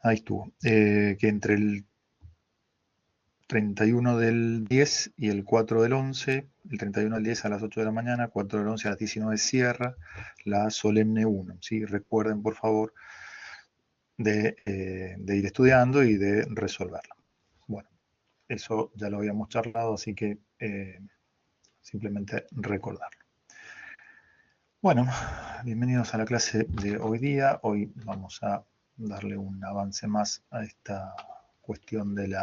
Ahí estuvo. Que entre el 31 del 10 y el 4 del 11, el 31 del 10 a las 8 de la mañana, 4 del 11 a las 19 cierra la solemne 1. ¿Sí? Recuerden, por favor, de ir estudiando y de resolverla. Bueno, eso ya lo habíamos charlado, así que simplemente recordarlo. Bueno, bienvenidos a la clase de hoy día. Hoy vamos a darle un avance más a esta cuestión de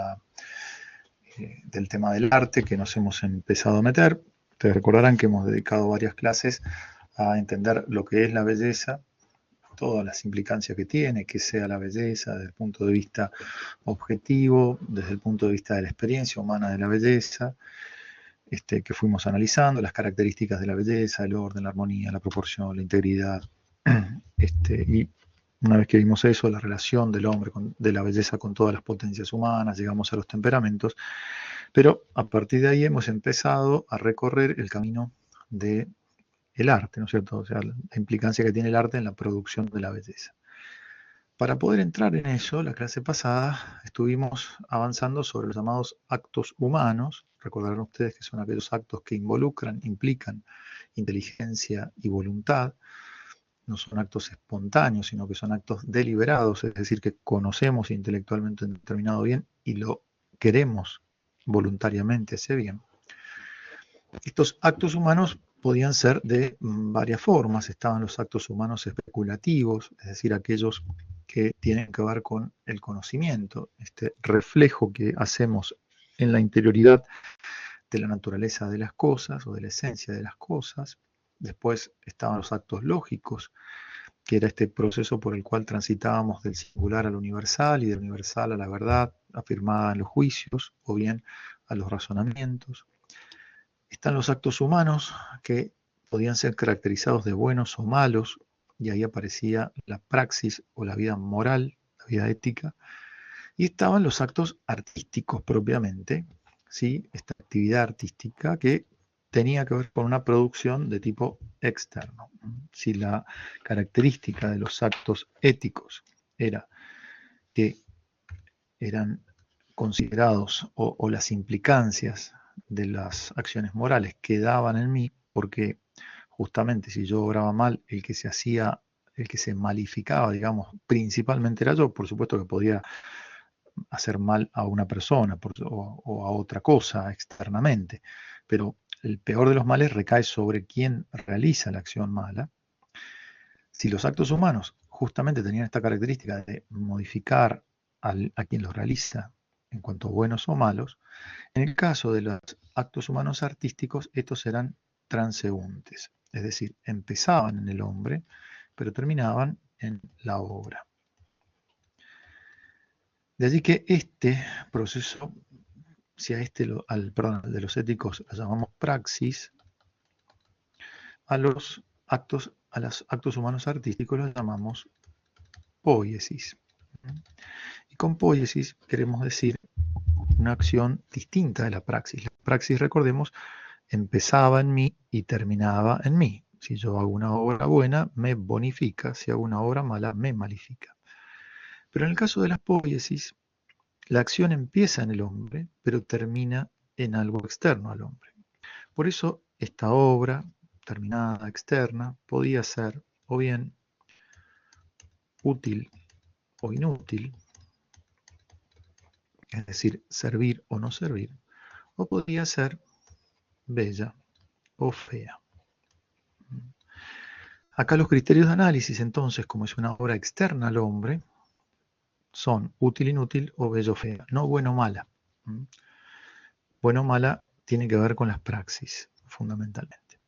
del tema del arte que nos hemos empezado a meter. Ustedes recordarán que hemos dedicado varias clases a entender lo que es la belleza, todas las implicancias que tiene, que sea la belleza desde el punto de vista objetivo, desde el punto de vista de la experiencia humana de la belleza, que fuimos analizando, las características de la belleza, el orden, la armonía, la proporción, la integridad. Y una vez que vimos eso, la relación del hombre, de la belleza con todas las potencias humanas, llegamos a los temperamentos, pero a partir de ahí hemos empezado a recorrer el camino del arte, ¿no es cierto? O sea, la implicancia que tiene el arte en la producción de la belleza. Para poder entrar en eso, la clase pasada estuvimos avanzando sobre los llamados actos humanos. Recordarán ustedes que son aquellos actos que involucran, implican inteligencia y voluntad. No son actos espontáneos, sino que son actos deliberados, es decir, que conocemos intelectualmente un determinado bien y lo queremos voluntariamente ese bien. Estos actos humanos podían ser de varias formas. Estaban los actos humanos especulativos, es decir, aquellos que tienen que ver con el conocimiento, este reflejo que hacemos en la interioridad de la naturaleza de las cosas o de la esencia de las cosas. Después estaban los actos lógicos, que era este proceso por el cual transitábamos del singular al universal y del universal a la verdad afirmada en los juicios o bien a los razonamientos. Están los actos humanos que podían ser caracterizados de buenos o malos, y ahí aparecía la praxis o la vida moral, la vida ética. Y estaban los actos artísticos propiamente, ¿sí? Esta actividad artística que tenía que ver con una producción de tipo externo. Si la característica de los actos éticos era que eran considerados o las implicancias de las acciones morales quedaban en mí, porque justamente si yo obraba mal, el que se hacía, el que se malificaba, digamos, principalmente era yo. Por supuesto que podía hacer mal a una persona o a otra cosa externamente, pero el peor de los males recae sobre quien realiza la acción mala. Si los actos humanos justamente tenían esta característica de modificar a quien los realiza en cuanto a buenos o malos, en el caso de los actos humanos artísticos, estos eran transeúntes, es decir, empezaban en el hombre, pero terminaban en la obra. De allí que este proceso, si a perdón, de los éticos lo llamamos praxis, a los actos humanos artísticos los llamamos poiesis. Y con poiesis queremos decir una acción distinta de la praxis. La praxis, recordemos, empezaba en mí y terminaba en mí. Si yo hago una obra buena, me bonifica. Si hago una obra mala, me malifica. Pero en el caso de las poiesis, la acción empieza en el hombre, pero termina en algo externo al hombre. Por eso, esta obra terminada externa podía ser o bien útil o inútil, es decir, servir o no servir, o podía ser bella o fea. Acá los criterios de análisis, entonces, como es una obra externa al hombre, son útil, inútil o bello, fea, no bueno o mala. Bueno o mala tiene que ver con las praxis, fundamentalmente.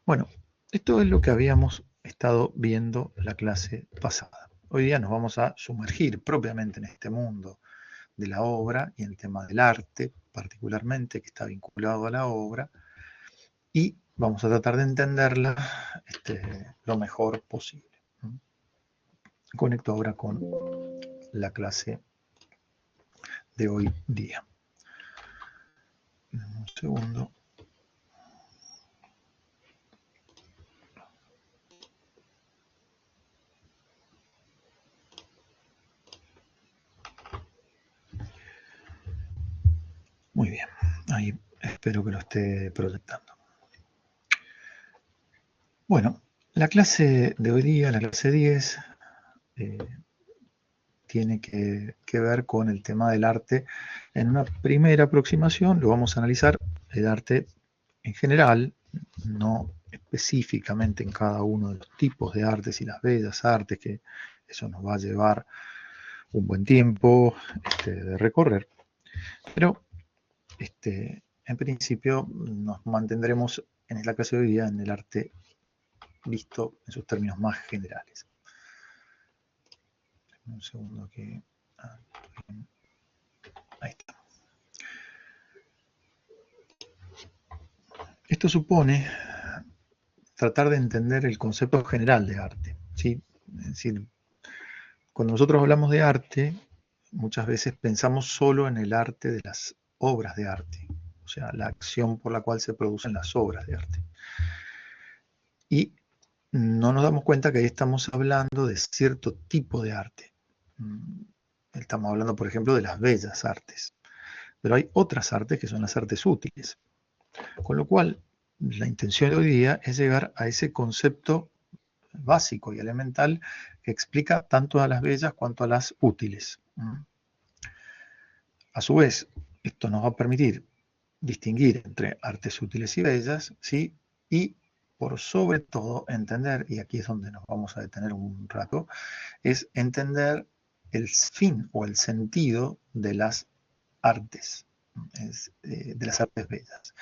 Bueno, esto es lo que habíamos estado viendo la clase pasada. Hoy día nos vamos a sumergir propiamente en este mundo de la obra y en el tema del arte, particularmente, que está vinculado a la obra, y vamos a tratar de entenderla lo mejor posible. Conecto ahora con la clase de hoy día. Un segundo. Muy bien, ahí espero que lo esté proyectando. Bueno, la clase de hoy día, la clase 10, tiene que ver con el tema del arte. En una primera aproximación lo vamos a analizar el arte en general, no específicamente en cada uno de los tipos de artes y las bellas artes, que eso nos va a llevar un buen tiempo de recorrer. Pero en principio nos mantendremos en la clase de hoy día en el arte visto en sus términos más generales. Un segundo que... ahí está. Esto supone tratar de entender el concepto general de arte, ¿sí? Es decir, cuando nosotros hablamos de arte, muchas veces pensamos solo en el arte de las obras de arte, o sea, la acción por la cual se producen las obras de arte. Y no nos damos cuenta que ahí estamos hablando de cierto tipo de arte. Estamos hablando, por ejemplo, de las bellas artes. Pero hay otras artes que son las artes útiles. Con lo cual, la intención de hoy día es llegar a ese concepto básico y elemental que explica tanto a las bellas cuanto a las útiles. A su vez, esto nos va a permitir distinguir entre artes útiles y bellas, ¿sí? Y por sobre todo entender, y aquí es donde nos vamos a detener un rato, es entender el fin o el sentido de las artes, de las artes bellas.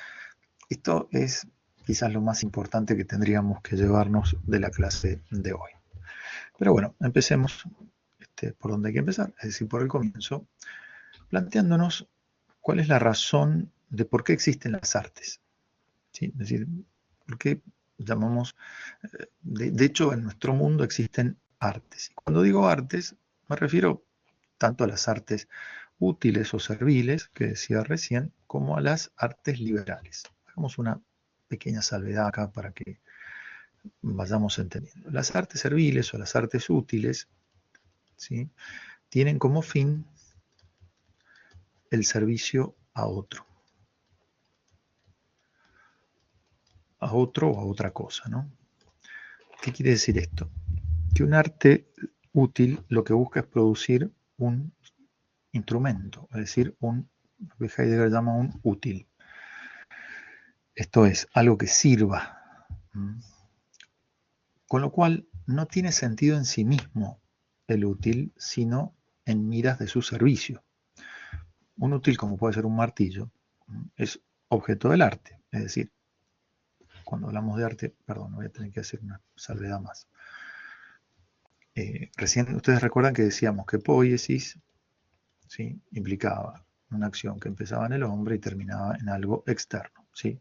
Esto es quizás lo más importante que tendríamos que llevarnos de la clase de hoy. Pero bueno, empecemos por donde hay que empezar, es decir, por el comienzo, planteándonos cuál es la razón de por qué existen las artes. ¿Sí? Es decir, por qué llamamos... de hecho, en nuestro mundo existen artes. Y cuando digo artes, me refiero tanto a las artes útiles o serviles, que decía recién, como a las artes liberales. Hagamos una pequeña salvedad acá para que vayamos entendiendo. Las artes serviles o las artes útiles, ¿sí?, tienen como fin el servicio a otro. A otro o a otra cosa, ¿no? ¿Qué quiere decir esto? Que un arte útil lo que busca es producir un instrumento, es decir, lo que Heidegger llama un útil. Esto es, algo que sirva. Con lo cual, no tiene sentido en sí mismo el útil, sino en miras de su servicio. Un útil, como puede ser un martillo, es objeto del arte. Es decir, cuando hablamos de arte, perdón, voy a tener que hacer una salvedad más. Recién ustedes recuerdan que decíamos que poiesis, ¿sí?, implicaba una acción que empezaba en el hombre y terminaba en algo externo, ¿sí?,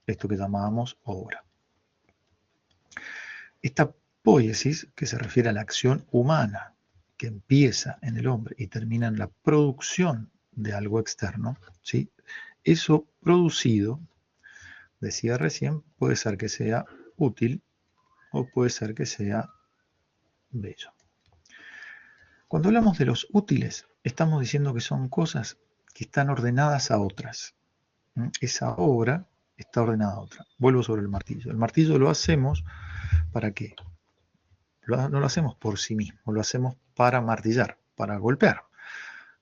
esto que llamábamos obra. Esta poiesis, que se refiere a la acción humana, que empieza en el hombre y termina en la producción de algo externo, ¿sí?, eso producido, decía recién, puede ser que sea útil o puede ser que sea bello. Cuando hablamos de los útiles, estamos diciendo que son cosas que están ordenadas a otras. Esa obra está ordenada a otra. Vuelvo sobre el martillo. El martillo lo hacemos ¿para qué? No lo hacemos por sí mismo, lo hacemos para martillar, para golpear.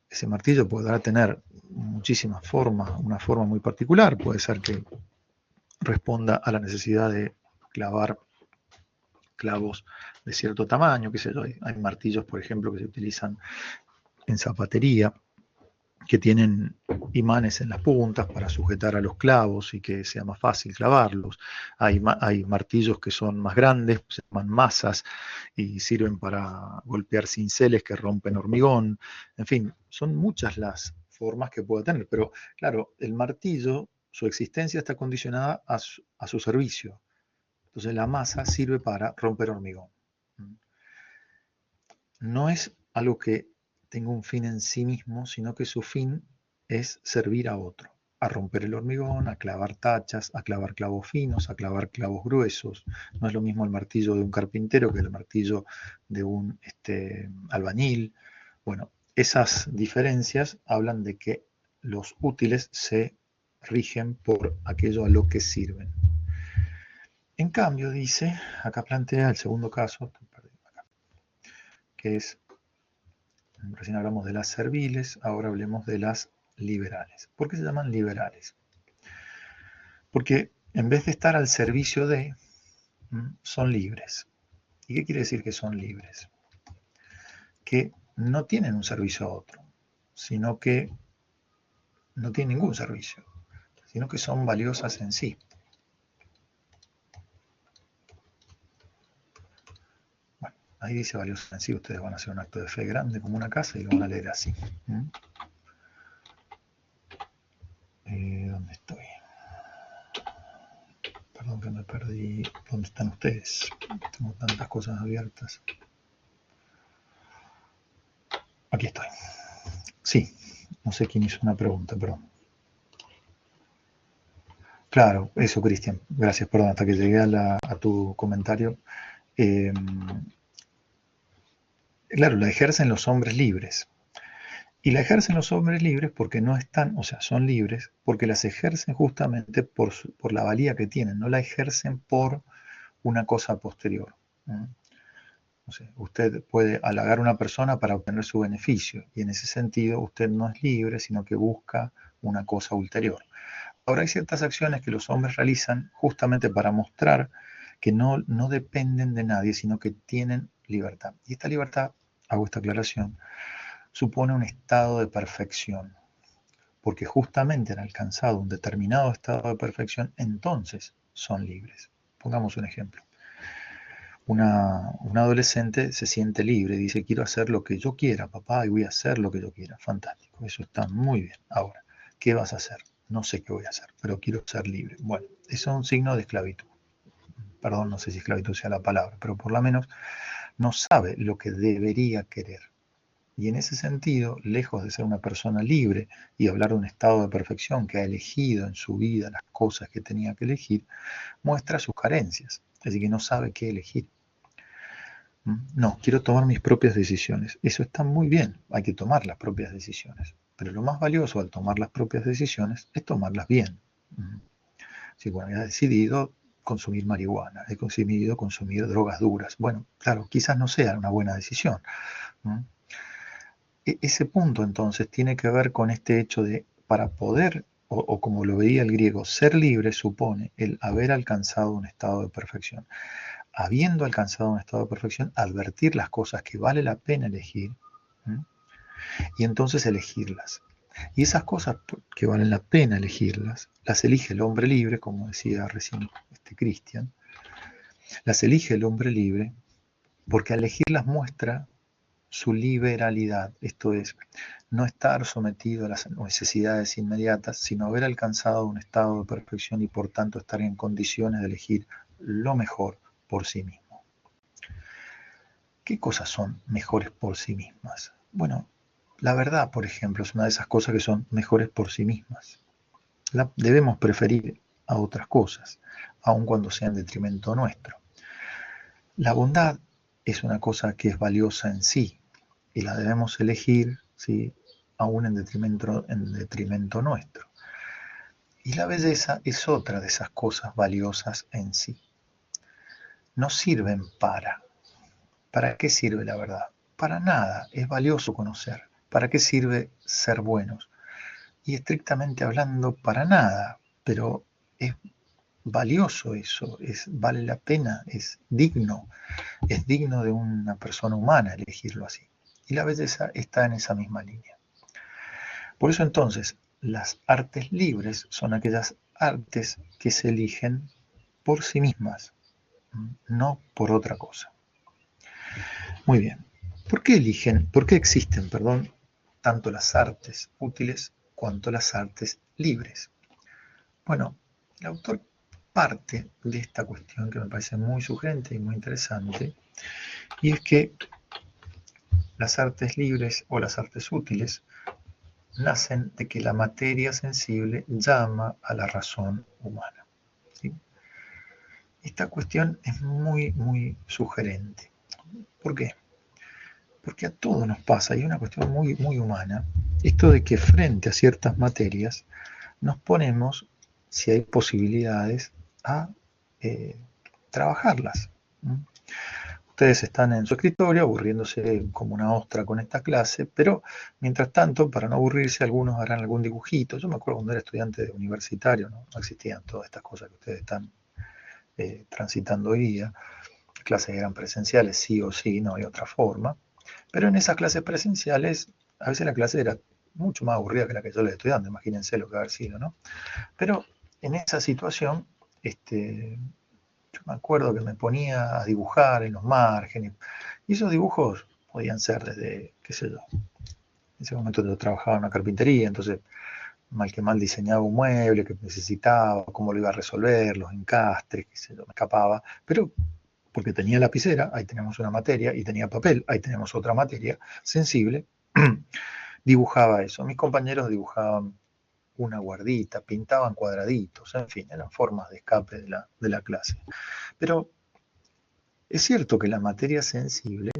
Ese martillo podrá tener muchísimas formas, una forma muy particular, puede ser que responda a la necesidad de clavar clavos de cierto tamaño, qué sé yo. Hay martillos, por ejemplo, que se utilizan en zapatería, que tienen imanes en las puntas para sujetar a los clavos y que sea más fácil clavarlos. Hay martillos que son más grandes, se llaman masas, y sirven para golpear cinceles que rompen hormigón. En fin, son muchas las formas que puede tener, pero claro, el martillo, su existencia está condicionada a su servicio. Entonces la masa sirve para romper hormigón. No es algo que tenga un fin en sí mismo, sino que su fin es servir a otro, a romper el hormigón, a clavar tachas, a clavar clavos finos, a clavar clavos gruesos. No es lo mismo el martillo de un carpintero que el martillo de un albañil. Bueno, esas diferencias hablan de que los útiles se rigen por aquello a lo que sirven. En cambio, dice, acá plantea el segundo caso, que es, recién hablamos de las serviles, ahora hablemos de las liberales. ¿Por qué se llaman liberales? Porque en vez de estar al servicio de, son libres. ¿Y qué quiere decir que son libres? Que no tienen un servicio a otro, sino que no tienen ningún servicio, sino que son valiosas en sí. Bueno, ahí dice valiosas en sí, ustedes van a hacer un acto de fe grande como una casa y lo van a leer así. ¿Dónde estoy? Perdón que me perdí. ¿Dónde están ustedes? Tengo tantas cosas abiertas. Aquí estoy. Sí, no sé quién hizo una pregunta, perdón. Claro, eso, Cristian. Gracias, perdón, hasta que llegué a tu comentario. Claro, la ejercen los hombres libres. Y la ejercen los hombres libres porque no están, o sea, son libres, porque las ejercen justamente por la valía que tienen, no la ejercen por una cosa posterior. O sea, usted puede halagar a una persona para obtener su beneficio, y en ese sentido usted no es libre, sino que busca una cosa ulterior. Ahora hay ciertas acciones que los hombres realizan justamente para mostrar que no dependen de nadie, sino que tienen libertad. Y esta libertad, hago esta aclaración, supone un estado de perfección, porque justamente han alcanzado un determinado estado de perfección, entonces son libres. Pongamos un ejemplo. Un adolescente se siente libre, dice, quiero hacer lo que yo quiera, papá, y voy a hacer lo que yo quiera. Fantástico, eso está muy bien. Ahora, ¿qué vas a hacer? No sé qué voy a hacer, pero quiero ser libre. Bueno, eso es un signo de esclavitud. Perdón, no sé si esclavitud sea la palabra, pero por lo menos no sabe lo que debería querer. Y en ese sentido, lejos de ser una persona libre y hablar de un estado de perfección que ha elegido en su vida las cosas que tenía que elegir, muestra sus carencias, es decir, que no sabe qué elegir. No, quiero tomar mis propias decisiones. Eso está muy bien, hay que tomar las propias decisiones. Pero lo más valioso al tomar las propias decisiones es tomarlas bien. Si, bueno, he decidido consumir marihuana, he decidido consumir drogas duras. Bueno, claro, quizás no sea una buena decisión. Ese punto entonces tiene que ver con este hecho de, para poder, o como lo veía el griego, ser libre supone el haber alcanzado un estado de perfección. Habiendo alcanzado un estado de perfección, advertir las cosas que vale la pena elegir, y entonces elegirlas. Y esas cosas que valen la pena elegirlas, las elige el hombre libre, como decía recién Cristian, las elige el hombre libre porque al elegirlas muestra su liberalidad, esto es, no estar sometido a las necesidades inmediatas, sino haber alcanzado un estado de perfección y por tanto estar en condiciones de elegir lo mejor por sí mismo. ¿Qué cosas son mejores por sí mismas? Bueno, la verdad, por ejemplo, es una de esas cosas que son mejores por sí mismas. La debemos preferir a otras cosas, aun cuando sea en detrimento nuestro. La bondad es una cosa que es valiosa en sí, y la debemos elegir, ¿sí?, aún en detrimento nuestro. Y la belleza es otra de esas cosas valiosas en sí. No sirven para. ¿Para qué sirve la verdad? Para nada. Es valioso conocer. ¿Para qué sirve ser buenos? Y estrictamente hablando, para nada. Pero es valioso eso, vale la pena, es digno de una persona humana elegirlo así. Y la belleza está en esa misma línea. Por eso entonces, las artes libres son aquellas artes que se eligen por sí mismas, no por otra cosa. Muy bien. ¿Por qué existen, tanto las artes útiles cuanto las artes libres? Bueno, el autor parte de esta cuestión que me parece muy sugerente y muy interesante, y es que las artes libres o las artes útiles nacen de que la materia sensible llama a la razón humana. ¿Sí? Esta cuestión es muy, muy sugerente. ¿Por qué? Porque a todos nos pasa, y es una cuestión muy, muy humana, esto de que frente a ciertas materias nos ponemos, si hay posibilidades, a trabajarlas. Ustedes están en su escritorio aburriéndose como una ostra con esta clase, pero mientras tanto, para no aburrirse, algunos harán algún dibujito. Yo me acuerdo cuando era estudiante universitario, no existían todas estas cosas que ustedes están transitando hoy día. Las clases eran presenciales, sí o sí, no hay otra forma. Pero en esas clases presenciales, a veces la clase era mucho más aburrida que la que yo les estoy dando, imagínense lo que haber sido, ¿no? Pero en esa situación, yo me acuerdo que me ponía a dibujar en los márgenes, y esos dibujos podían ser desde, qué sé yo, en ese momento yo trabajaba en una carpintería, entonces mal que mal diseñaba un mueble que necesitaba, cómo lo iba a resolver, los encastres, qué sé yo, me escapaba, pero porque tenía lapicera, ahí tenemos una materia, y tenía papel, ahí tenemos otra materia sensible, dibujaba eso. Mis compañeros dibujaban una guardita, pintaban cuadraditos, en fin, eran formas de escape de la clase. Pero es cierto que la materia sensible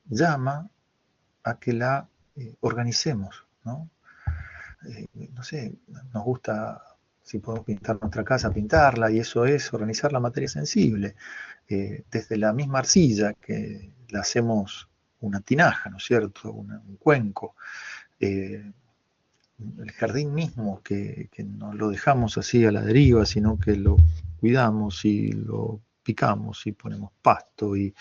llama a que la organicemos, ¿no? No sé, nos gusta, si podemos pintar nuestra casa, pintarla, y eso es organizar la materia sensible. Desde la misma arcilla que la hacemos una tinaja, ¿no es cierto? Un cuenco. El jardín mismo, que no lo dejamos así a la deriva, sino que lo cuidamos y lo picamos y ponemos pasto y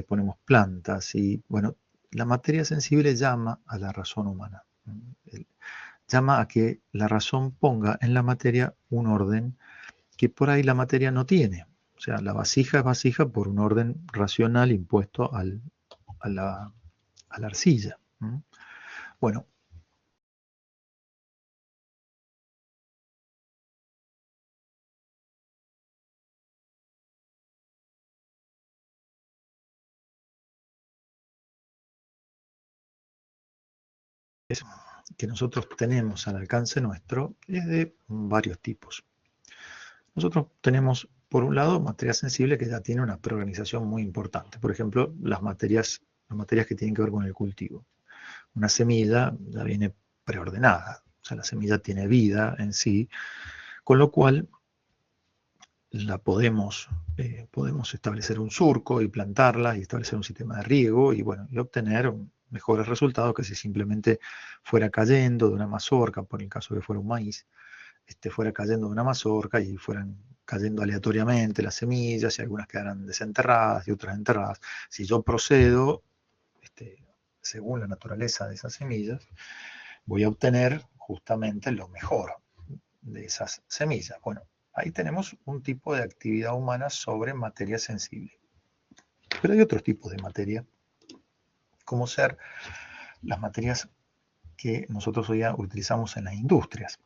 ponemos plantas y bueno, la materia sensible llama a la razón humana, llama a que la razón ponga en la materia un orden que por ahí la materia no tiene. O sea, la vasija es vasija por un orden racional impuesto a la arcilla. Bueno, es que nosotros tenemos al alcance nuestro es de varios tipos. Nosotros tenemos, por un lado, materia sensible que ya tiene una preorganización muy importante. Por ejemplo, las materias que tienen que ver con el cultivo. Una semilla ya viene preordenada, o sea, la semilla tiene vida en sí, con lo cual la podemos establecer un surco y plantarla y establecer un sistema de riego y bueno, y obtener mejores resultados que si simplemente fuera cayendo de una mazorca, por el caso que fuera un maíz, fuera cayendo de una mazorca y fueran cayendo aleatoriamente las semillas y algunas quedaran desenterradas y otras enterradas. Si yo procedo, según la naturaleza de esas semillas, voy a obtener justamente lo mejor de esas semillas. Bueno, ahí tenemos un tipo de actividad humana sobre materia sensible. Pero hay otros tipos de materia, como ser las materias que nosotros hoy utilizamos en las industrias.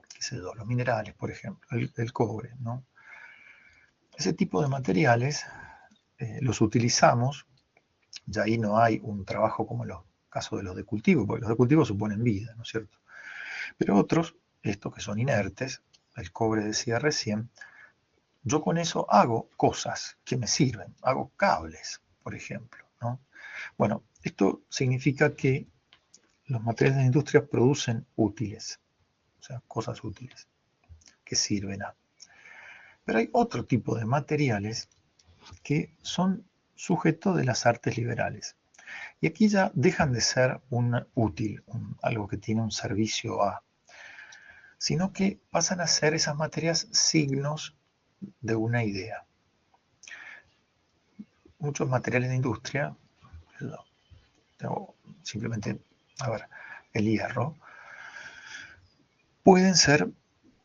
¿Qué sé yo? Los minerales, por ejemplo, el cobre, ¿no? Ese tipo de materiales los utilizamos, ya ahí no hay un trabajo como en los casos de los de cultivo, porque los de cultivo suponen vida, ¿no es cierto? Pero otros, estos que son inertes, el cobre decía recién, yo con eso hago cosas que me sirven, hago cables, por ejemplo, ¿no? Bueno, esto significa que los materiales de la industria producen útiles, o sea, cosas útiles que sirven a. Pero hay otro tipo de materiales que son sujetos de las artes liberales. Y aquí ya dejan de ser un útil, algo que tiene un servicio a, sino que pasan a ser esas materias signos de una idea. Muchos materiales de industria, simplemente, a ver, el hierro, pueden ser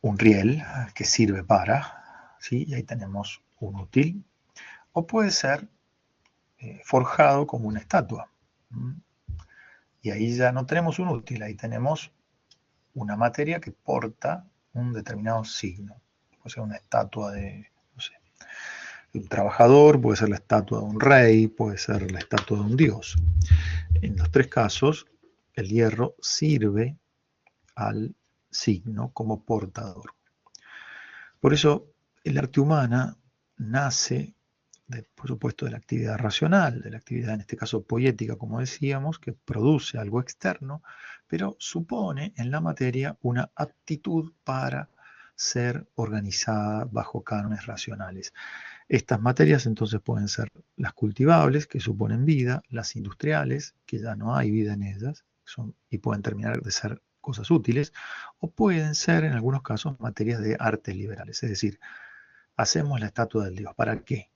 un riel que sirve para, ¿sí? Y ahí tenemos un útil, o puede ser forjado como una estatua. Y ahí ya no tenemos un útil, ahí tenemos una materia que porta un determinado signo. Puede ser una estatua de, no sé, de un trabajador, puede ser la estatua de un rey, puede ser la estatua de un dios. En los tres casos, el hierro sirve al signo como portador. Por eso el arte humana nace por supuesto, de la actividad racional, de la actividad, en este caso, poética, como decíamos, que produce algo externo, pero supone en la materia una aptitud para ser organizada bajo cánones racionales. Estas materias entonces pueden ser las cultivables, que suponen vida, las industriales, que ya no hay vida en ellas, y pueden terminar de ser cosas útiles, o pueden ser, en algunos casos, materias de artes liberales, es decir, hacemos la estatua del Dios. ¿Para qué?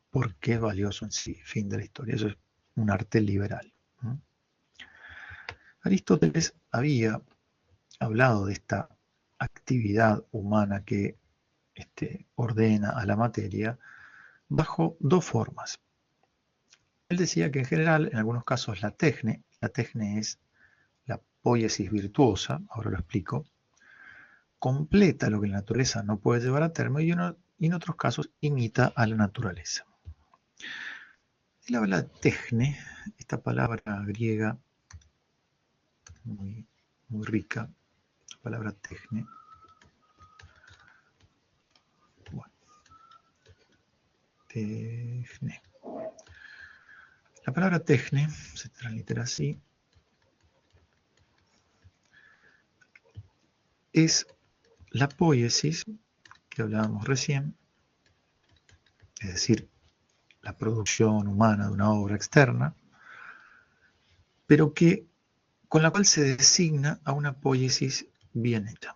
Porque es valioso en sí, fin de la historia. Eso es un arte liberal. Aristóteles había hablado de esta actividad humana que ordena a la materia bajo dos formas. Él decía que en general, en algunos casos, la tecne es la poiesis virtuosa, ahora lo explico, completa lo que la naturaleza no puede llevar a término y en otros casos imita a la naturaleza. Él habla de tecne, esta palabra griega muy, muy rica, la palabra tecne. Bueno, tecne. La palabra tecne se translitera así. Es la poiesis que hablábamos recién, es decir, la producción humana de una obra externa, pero con la cual se designa a una poiesis bien hecha.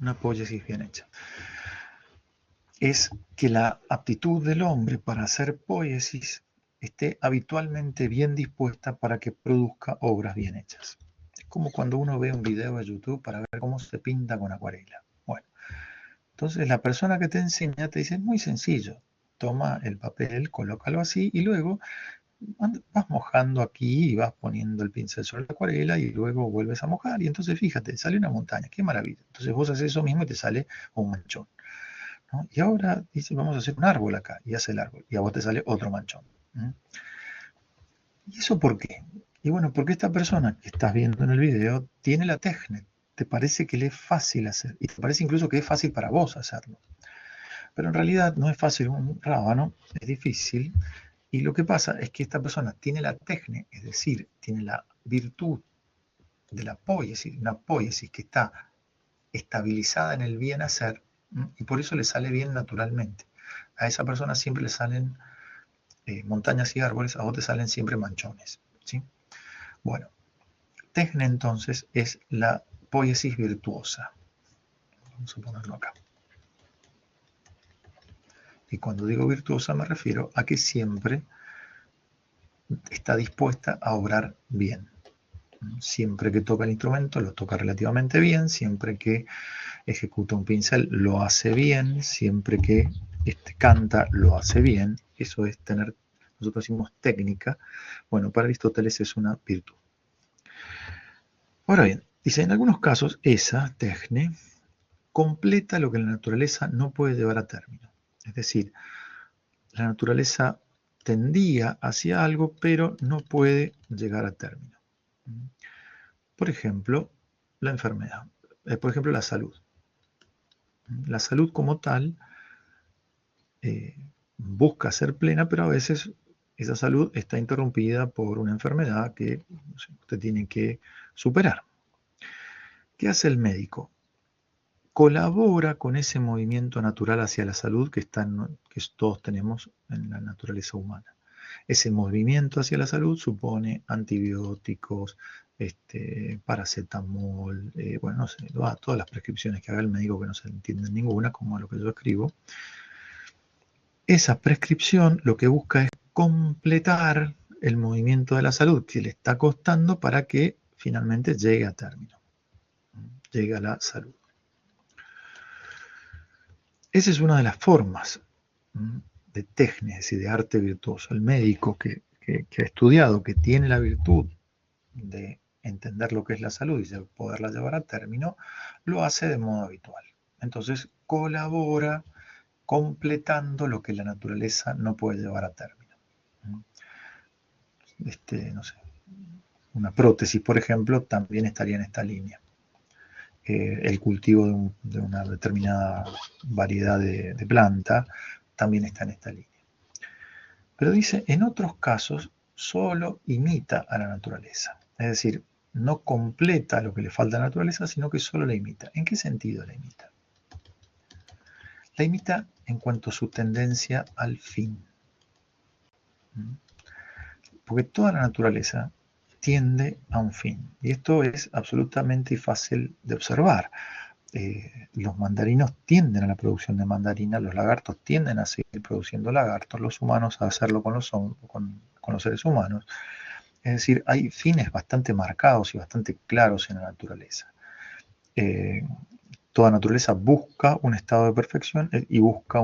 Una poiesis bien hecha. Es que la aptitud del hombre para hacer poiesis esté habitualmente bien dispuesta para que produzca obras bien hechas. Es como cuando uno ve un video de YouTube para ver cómo se pinta con acuarela. Bueno, entonces la persona que te enseña te dice, es muy sencillo, toma el papel, colócalo así y luego vas mojando aquí y vas poniendo el pincel sobre la acuarela y luego vuelves a mojar y entonces fíjate, sale una montaña, qué maravilla. Entonces vos haces eso mismo y te sale un manchón, ¿no? Y ahora dice, vamos a hacer un árbol acá y hace el árbol y a vos te sale otro manchón. ¿Y eso por qué? Y bueno, porque esta persona que estás viendo en el video tiene la técnica, te parece que le es fácil hacer y te parece incluso que es fácil para vos hacerlo. Pero en realidad no es fácil, un rábano es difícil. Y lo que pasa es que esta persona tiene la técnica, es decir, tiene la virtud de la poiesis, una poiesis que está estabilizada en el bien hacer, y por eso le sale bien naturalmente. A esa persona siempre le salen montañas y árboles, a vos te salen siempre manchones, ¿sí? Bueno, técnica entonces es la poiesis virtuosa. Vamos a ponerlo acá. Y cuando digo virtuosa me refiero a que siempre está dispuesta a obrar bien. Siempre que toca el instrumento lo toca relativamente bien, siempre que ejecuta un pincel lo hace bien, siempre que canta lo hace bien. Eso es tener, nosotros decimos técnica. Bueno, para Aristóteles es una virtud. Ahora bien, dice, en algunos casos esa técnica completa lo que la naturaleza no puede llevar a término. Es decir, la naturaleza tendía hacia algo, pero no puede llegar a término. Por ejemplo, la enfermedad. Por ejemplo, la salud. La salud como tal busca ser plena, pero a veces esa salud está interrumpida por una enfermedad que usted tiene que superar. ¿Qué hace el médico? Colabora con ese movimiento natural hacia la salud que todos tenemos en la naturaleza humana. Ese movimiento hacia la salud supone antibióticos, paracetamol, bueno, no sé, todas las prescripciones que haga el médico que no se entienden ninguna, como lo que yo escribo. Esa prescripción lo que busca es completar el movimiento de la salud que le está costando para que finalmente llegue a término, llegue a la salud. Esa es una de las formas de técnica, es decir, de arte virtuoso. El médico que ha estudiado, que tiene la virtud de entender lo que es la salud y de poderla llevar a término, lo hace de modo habitual. Entonces colabora completando lo que la naturaleza no puede llevar a término. No sé, una prótesis, por ejemplo, también estaría en esta línea. el cultivo de una determinada variedad de planta, también está en esta línea. Pero dice, en otros casos, solo imita a la naturaleza. Es decir, no completa lo que le falta a la naturaleza, sino que solo la imita. ¿En qué sentido la imita? La imita en cuanto a su tendencia al fin. Porque toda la naturaleza tiende a un fin. Y esto es absolutamente fácil de observar. Los mandarinos tienden a la producción de mandarinas, los lagartos tienden a seguir produciendo lagartos, los humanos a hacerlo con los seres humanos. Es decir, hay fines bastante marcados y bastante claros en la naturaleza. Toda naturaleza busca un estado de perfección y busca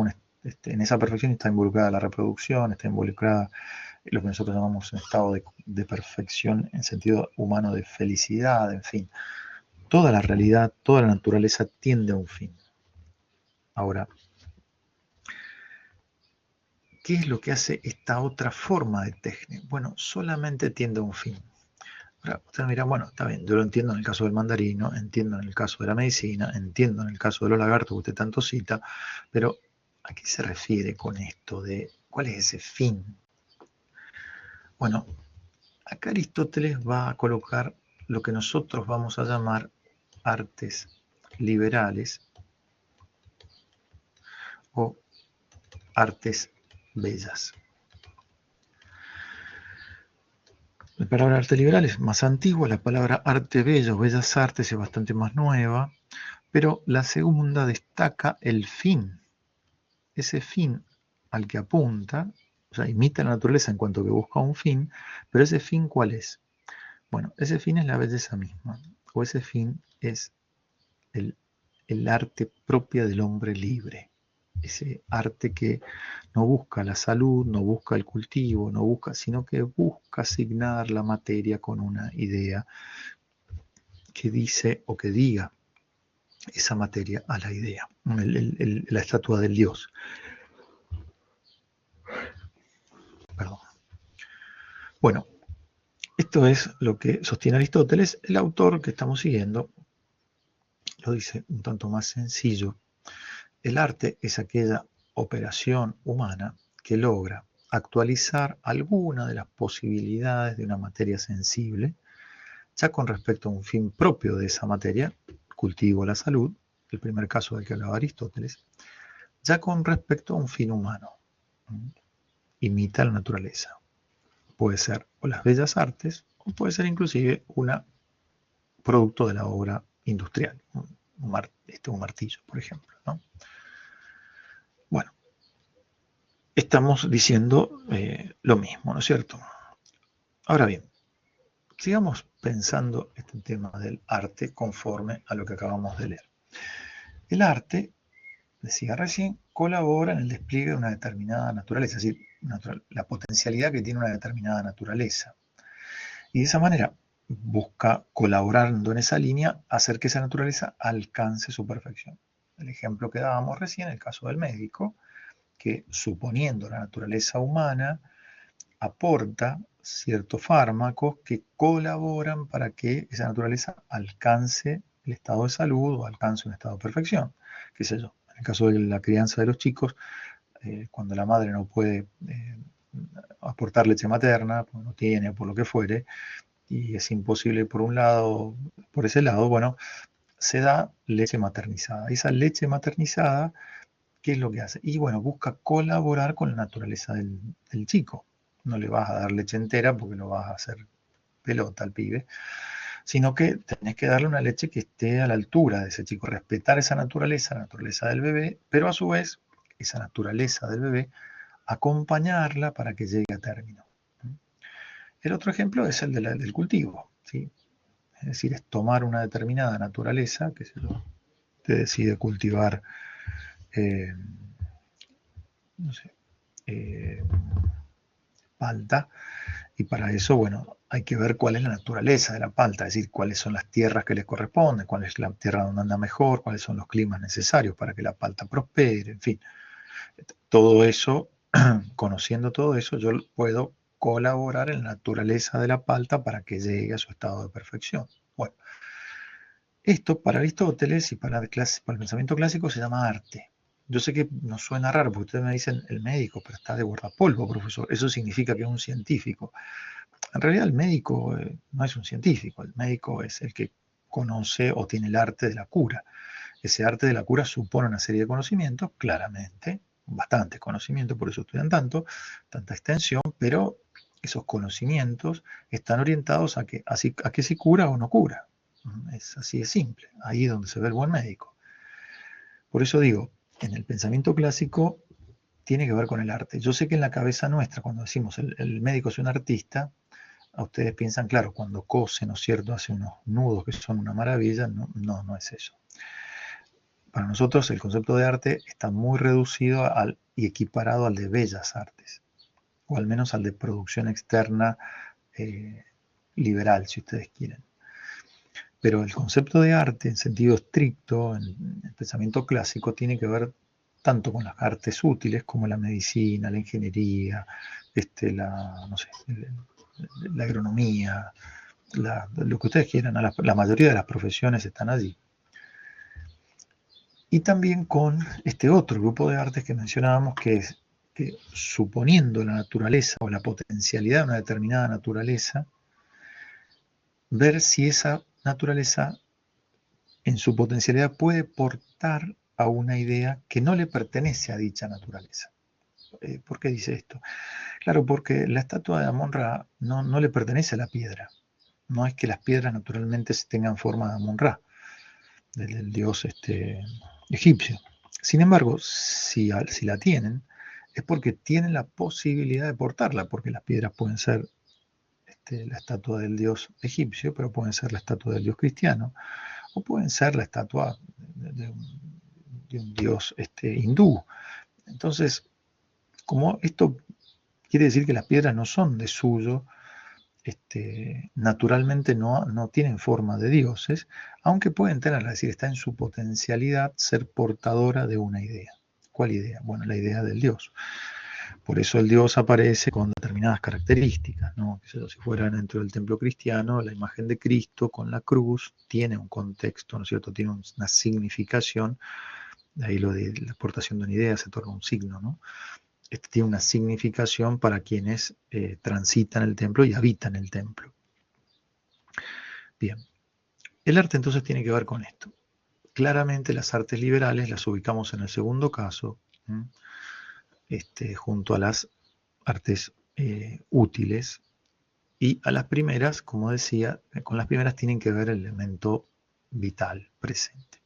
en esa perfección está involucrada la reproducción, está involucrada lo que nosotros llamamos un estado de perfección en sentido humano de felicidad, en fin. Toda la realidad, toda la naturaleza tiende a un fin. Ahora, ¿qué es lo que hace esta otra forma de técnica? Bueno, solamente tiende a un fin. Ahora, ustedes dirán, bueno, está bien, yo lo entiendo en el caso del mandarino, entiendo en el caso de la medicina, entiendo en el caso de los lagartos que usted tanto cita, pero ¿a qué se refiere con esto de cuál es ese fin? Bueno, acá Aristóteles va a colocar lo que nosotros vamos a llamar artes liberales o artes bellas. La palabra arte liberal es más antigua, la palabra arte bello, bellas artes es bastante más nueva, pero la segunda destaca el fin, ese fin al que apunta, o sea, imita la naturaleza en cuanto que busca un fin, pero ese fin ¿cuál es? Bueno, ese fin es la belleza misma, o ese fin es el arte propia del hombre libre. Ese arte que no busca la salud, no busca el cultivo, no busca, sino que busca asignar la materia con una idea que dice o que diga esa materia a la idea, la estatua del Dios. Perdón. Bueno, esto es lo que sostiene Aristóteles. El autor que estamos siguiendo lo dice un tanto más sencillo. El arte es aquella operación humana que logra actualizar alguna de las posibilidades de una materia sensible, ya con respecto a un fin propio de esa materia, cultivo, la salud, el primer caso del que hablaba Aristóteles, ya con respecto a un fin humano, imita la naturaleza. Puede ser o las bellas artes, o puede ser inclusive un producto de la obra industrial, un martillo, por ejemplo, ¿no? Bueno, estamos diciendo lo mismo, ¿no es cierto? Ahora bien, sigamos pensando este tema del arte conforme a lo que acabamos de leer. El arte, decía recién, colabora en el despliegue de una determinada naturaleza, es decir, la potencialidad que tiene una determinada naturaleza. Y de esa manera busca, colaborando en esa línea, hacer que esa naturaleza alcance su perfección. El ejemplo que dábamos recién, el caso del médico, que suponiendo la naturaleza humana, aporta ciertos fármacos que colaboran para que esa naturaleza alcance el estado de salud o alcance un estado de perfección. Qué sé yo, en el caso de la crianza de los chicos, cuando la madre no puede aportar leche materna, pues no tiene o por lo que fuere, y es imposible por un lado, por ese lado, bueno, se da leche maternizada. Esa leche maternizada, ¿qué es lo que hace? Y bueno, busca colaborar con la naturaleza del chico. No le vas a dar leche entera porque lo vas a hacer pelota al pibe, sino que tenés que darle una leche que esté a la altura de ese chico, respetar esa naturaleza, la naturaleza del bebé, pero a su vez, esa naturaleza del bebé, acompañarla para que llegue a término. El otro ejemplo es el del cultivo, ¿sí? Es decir, es tomar una determinada naturaleza, que se te decide cultivar, no sé, palta, y para eso, bueno, hay que ver cuál es la naturaleza de la palta, es decir, cuáles son las tierras que les corresponden, cuál es la tierra donde anda mejor, cuáles son los climas necesarios para que la palta prospere, en fin. Todo eso, conociendo todo eso, yo puedo colaborar en la naturaleza de la palta para que llegue a su estado de perfección. Bueno, Esto para Aristóteles y para el pensamiento clásico se llama arte. Yo sé que nos suena raro porque ustedes me dicen el médico, pero está de guardapolvo, profesor. Eso significa que es un científico. En realidad el médico no es un científico, el médico es el que conoce o tiene el arte de la cura. Ese arte de la cura supone una serie de conocimientos, claramente, bastante conocimiento, por eso estudian tanto, tanta extensión, pero esos conocimientos están orientados a que se cura o no cura. Es así de simple, ahí es donde se ve el buen médico. Por eso digo, en el pensamiento clásico tiene que ver con el arte. Yo sé que en la cabeza nuestra, cuando decimos el médico es un artista, a ustedes piensan, claro, cuando cose, ¿no es cierto?, hace unos nudos que son una maravilla. No, no es eso. Para nosotros el concepto de arte está muy reducido y equiparado al de bellas artes, o al menos al de producción externa liberal, si ustedes quieren. Pero el concepto de arte, en sentido estricto, en el pensamiento clásico, tiene que ver tanto con las artes útiles como la medicina, la ingeniería, no sé, la agronomía, lo que ustedes quieran. La mayoría de las profesiones están allí. Y también con este otro grupo de artes que mencionábamos, que es que suponiendo la naturaleza o la potencialidad de una determinada naturaleza, ver si esa naturaleza en su potencialidad puede portar a una idea que no le pertenece a dicha naturaleza. ¿Por qué dice esto? Claro, porque la estatua de Amon-Ra no le pertenece a la piedra. No es que las piedras naturalmente tengan forma de Amon-Ra, del dios egipcio. Sin embargo, si la tienen, es porque tienen la posibilidad de portarla, porque las piedras pueden ser la estatua del dios egipcio, pero pueden ser la estatua del dios cristiano, o pueden ser la estatua de un dios hindú. Entonces, como esto quiere decir que las piedras no son de suyo, naturalmente no tienen forma de dioses, aunque pueden tenerla, es decir, está en su potencialidad ser portadora de una idea. ¿Cuál idea? Bueno, la idea del Dios. Por eso el Dios aparece con determinadas características, ¿no? Si fuera dentro del templo cristiano, la imagen de Cristo con la cruz tiene un contexto, ¿no es cierto? Tiene una significación, de ahí lo de la portación de una idea se torna un signo, ¿no? Tiene una significación para quienes transitan el templo y habitan el templo. Bien, el arte entonces tiene que ver con esto. Claramente las artes liberales las ubicamos en el segundo caso, junto a las artes útiles, y a las primeras, como decía, con las primeras tienen que ver el elemento vital presente.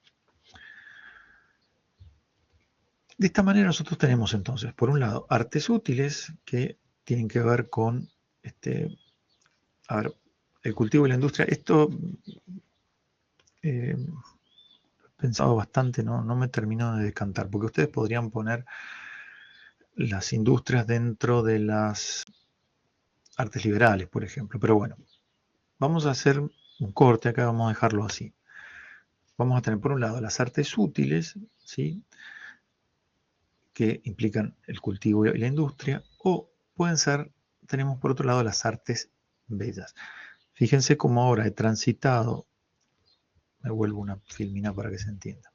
De esta manera nosotros tenemos entonces, por un lado, artes útiles que tienen que ver con el cultivo y la industria. Esto he pensado bastante, no me termino de decantar, porque ustedes podrían poner las industrias dentro de las artes liberales, por ejemplo, pero bueno, vamos a hacer un corte acá, vamos a dejarlo así. Vamos a tener por un lado las artes útiles, ¿sí?, que implican el cultivo y la industria, o pueden ser, tenemos por otro lado las artes bellas. Fíjense cómo ahora he transitado, me vuelvo una filmina para que se entienda.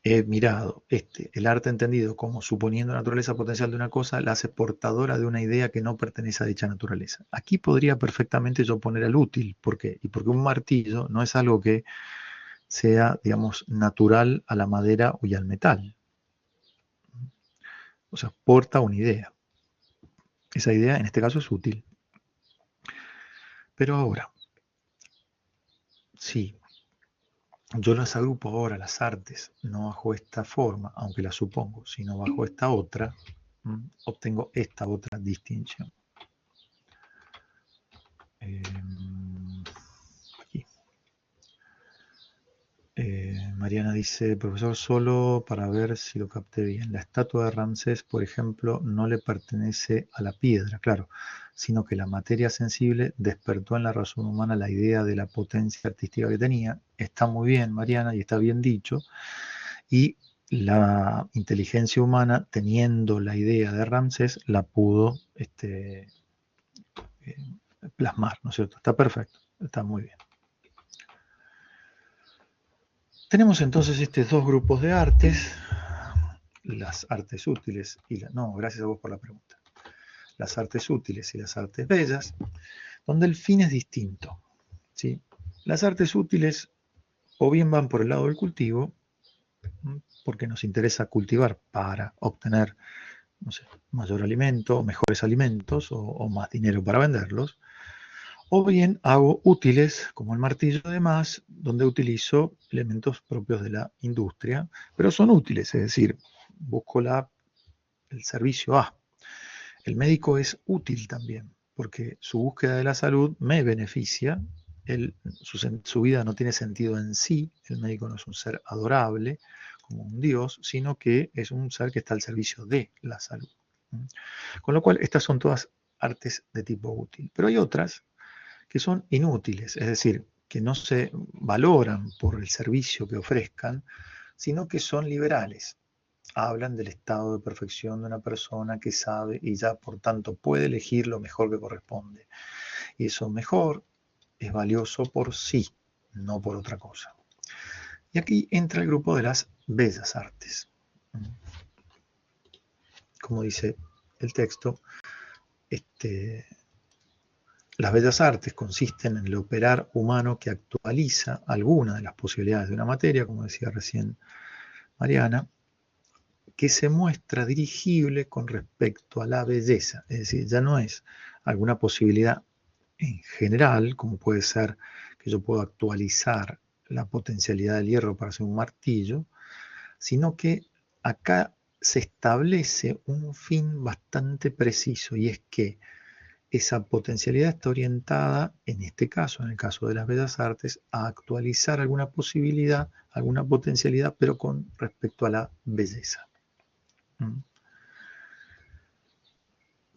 He mirado el arte entendido como suponiendo la naturaleza potencial de una cosa, la hace portadora de una idea que no pertenece a dicha naturaleza. Aquí podría perfectamente yo poner el útil. ¿Por qué? Y porque un martillo no es algo que sea, digamos, natural a la madera y al metal. O sea, porta una idea. Esa idea en este caso es útil. Pero ahora, sí, yo las agrupo ahora, las artes, no bajo esta forma, aunque la supongo, sino bajo esta otra, obtengo esta otra distinción. Aquí. Mariana dice, profesor, solo para ver si lo capté bien. La estatua de Ramsés, por ejemplo, no le pertenece a la piedra, claro, sino que la materia sensible despertó en la razón humana la idea de la potencia artística que tenía. Está muy bien, Mariana, y está bien dicho. Y la inteligencia humana, teniendo la idea de Ramsés, la pudo plasmar, ¿no es cierto? Está perfecto, está muy bien. Tenemos entonces estos dos grupos de artes, las artes útiles y no, gracias a vos por la pregunta. Las artes útiles y las artes bellas, donde el fin es distinto, ¿sí? Las artes útiles o bien van por el lado del cultivo, porque nos interesa cultivar para obtener, no sé, mayor alimento, mejores alimentos o más dinero para venderlos, o bien hago útiles, como el martillo de más, donde utilizo elementos propios de la industria, pero son útiles, es decir, busco el servicio A. El médico es útil también, porque su búsqueda de la salud me beneficia. Su vida no tiene sentido en sí, el médico no es un ser adorable como un dios, sino que es un ser que está al servicio de la salud. Con lo cual, estas son todas artes de tipo útil. Pero hay otras que son inútiles, es decir, que no se valoran por el servicio que ofrezcan, sino que son liberales. Hablan del estado de perfección de una persona que sabe y ya por tanto puede elegir lo mejor que corresponde. Y eso mejor es valioso por sí, no por otra cosa. Y aquí entra el grupo de las bellas artes. Como dice el texto, las bellas artes consisten en el operar humano que actualiza alguna de las posibilidades de una materia, como decía recién Mariana, que se muestra dirigible con respecto a la belleza. Es decir, ya no es alguna posibilidad en general, como puede ser que yo puedo actualizar la potencialidad del hierro para hacer un martillo, sino que acá se establece un fin bastante preciso, y es que esa potencialidad está orientada, en este caso, en el caso de las bellas artes, a actualizar alguna posibilidad, alguna potencialidad, pero con respecto a la belleza.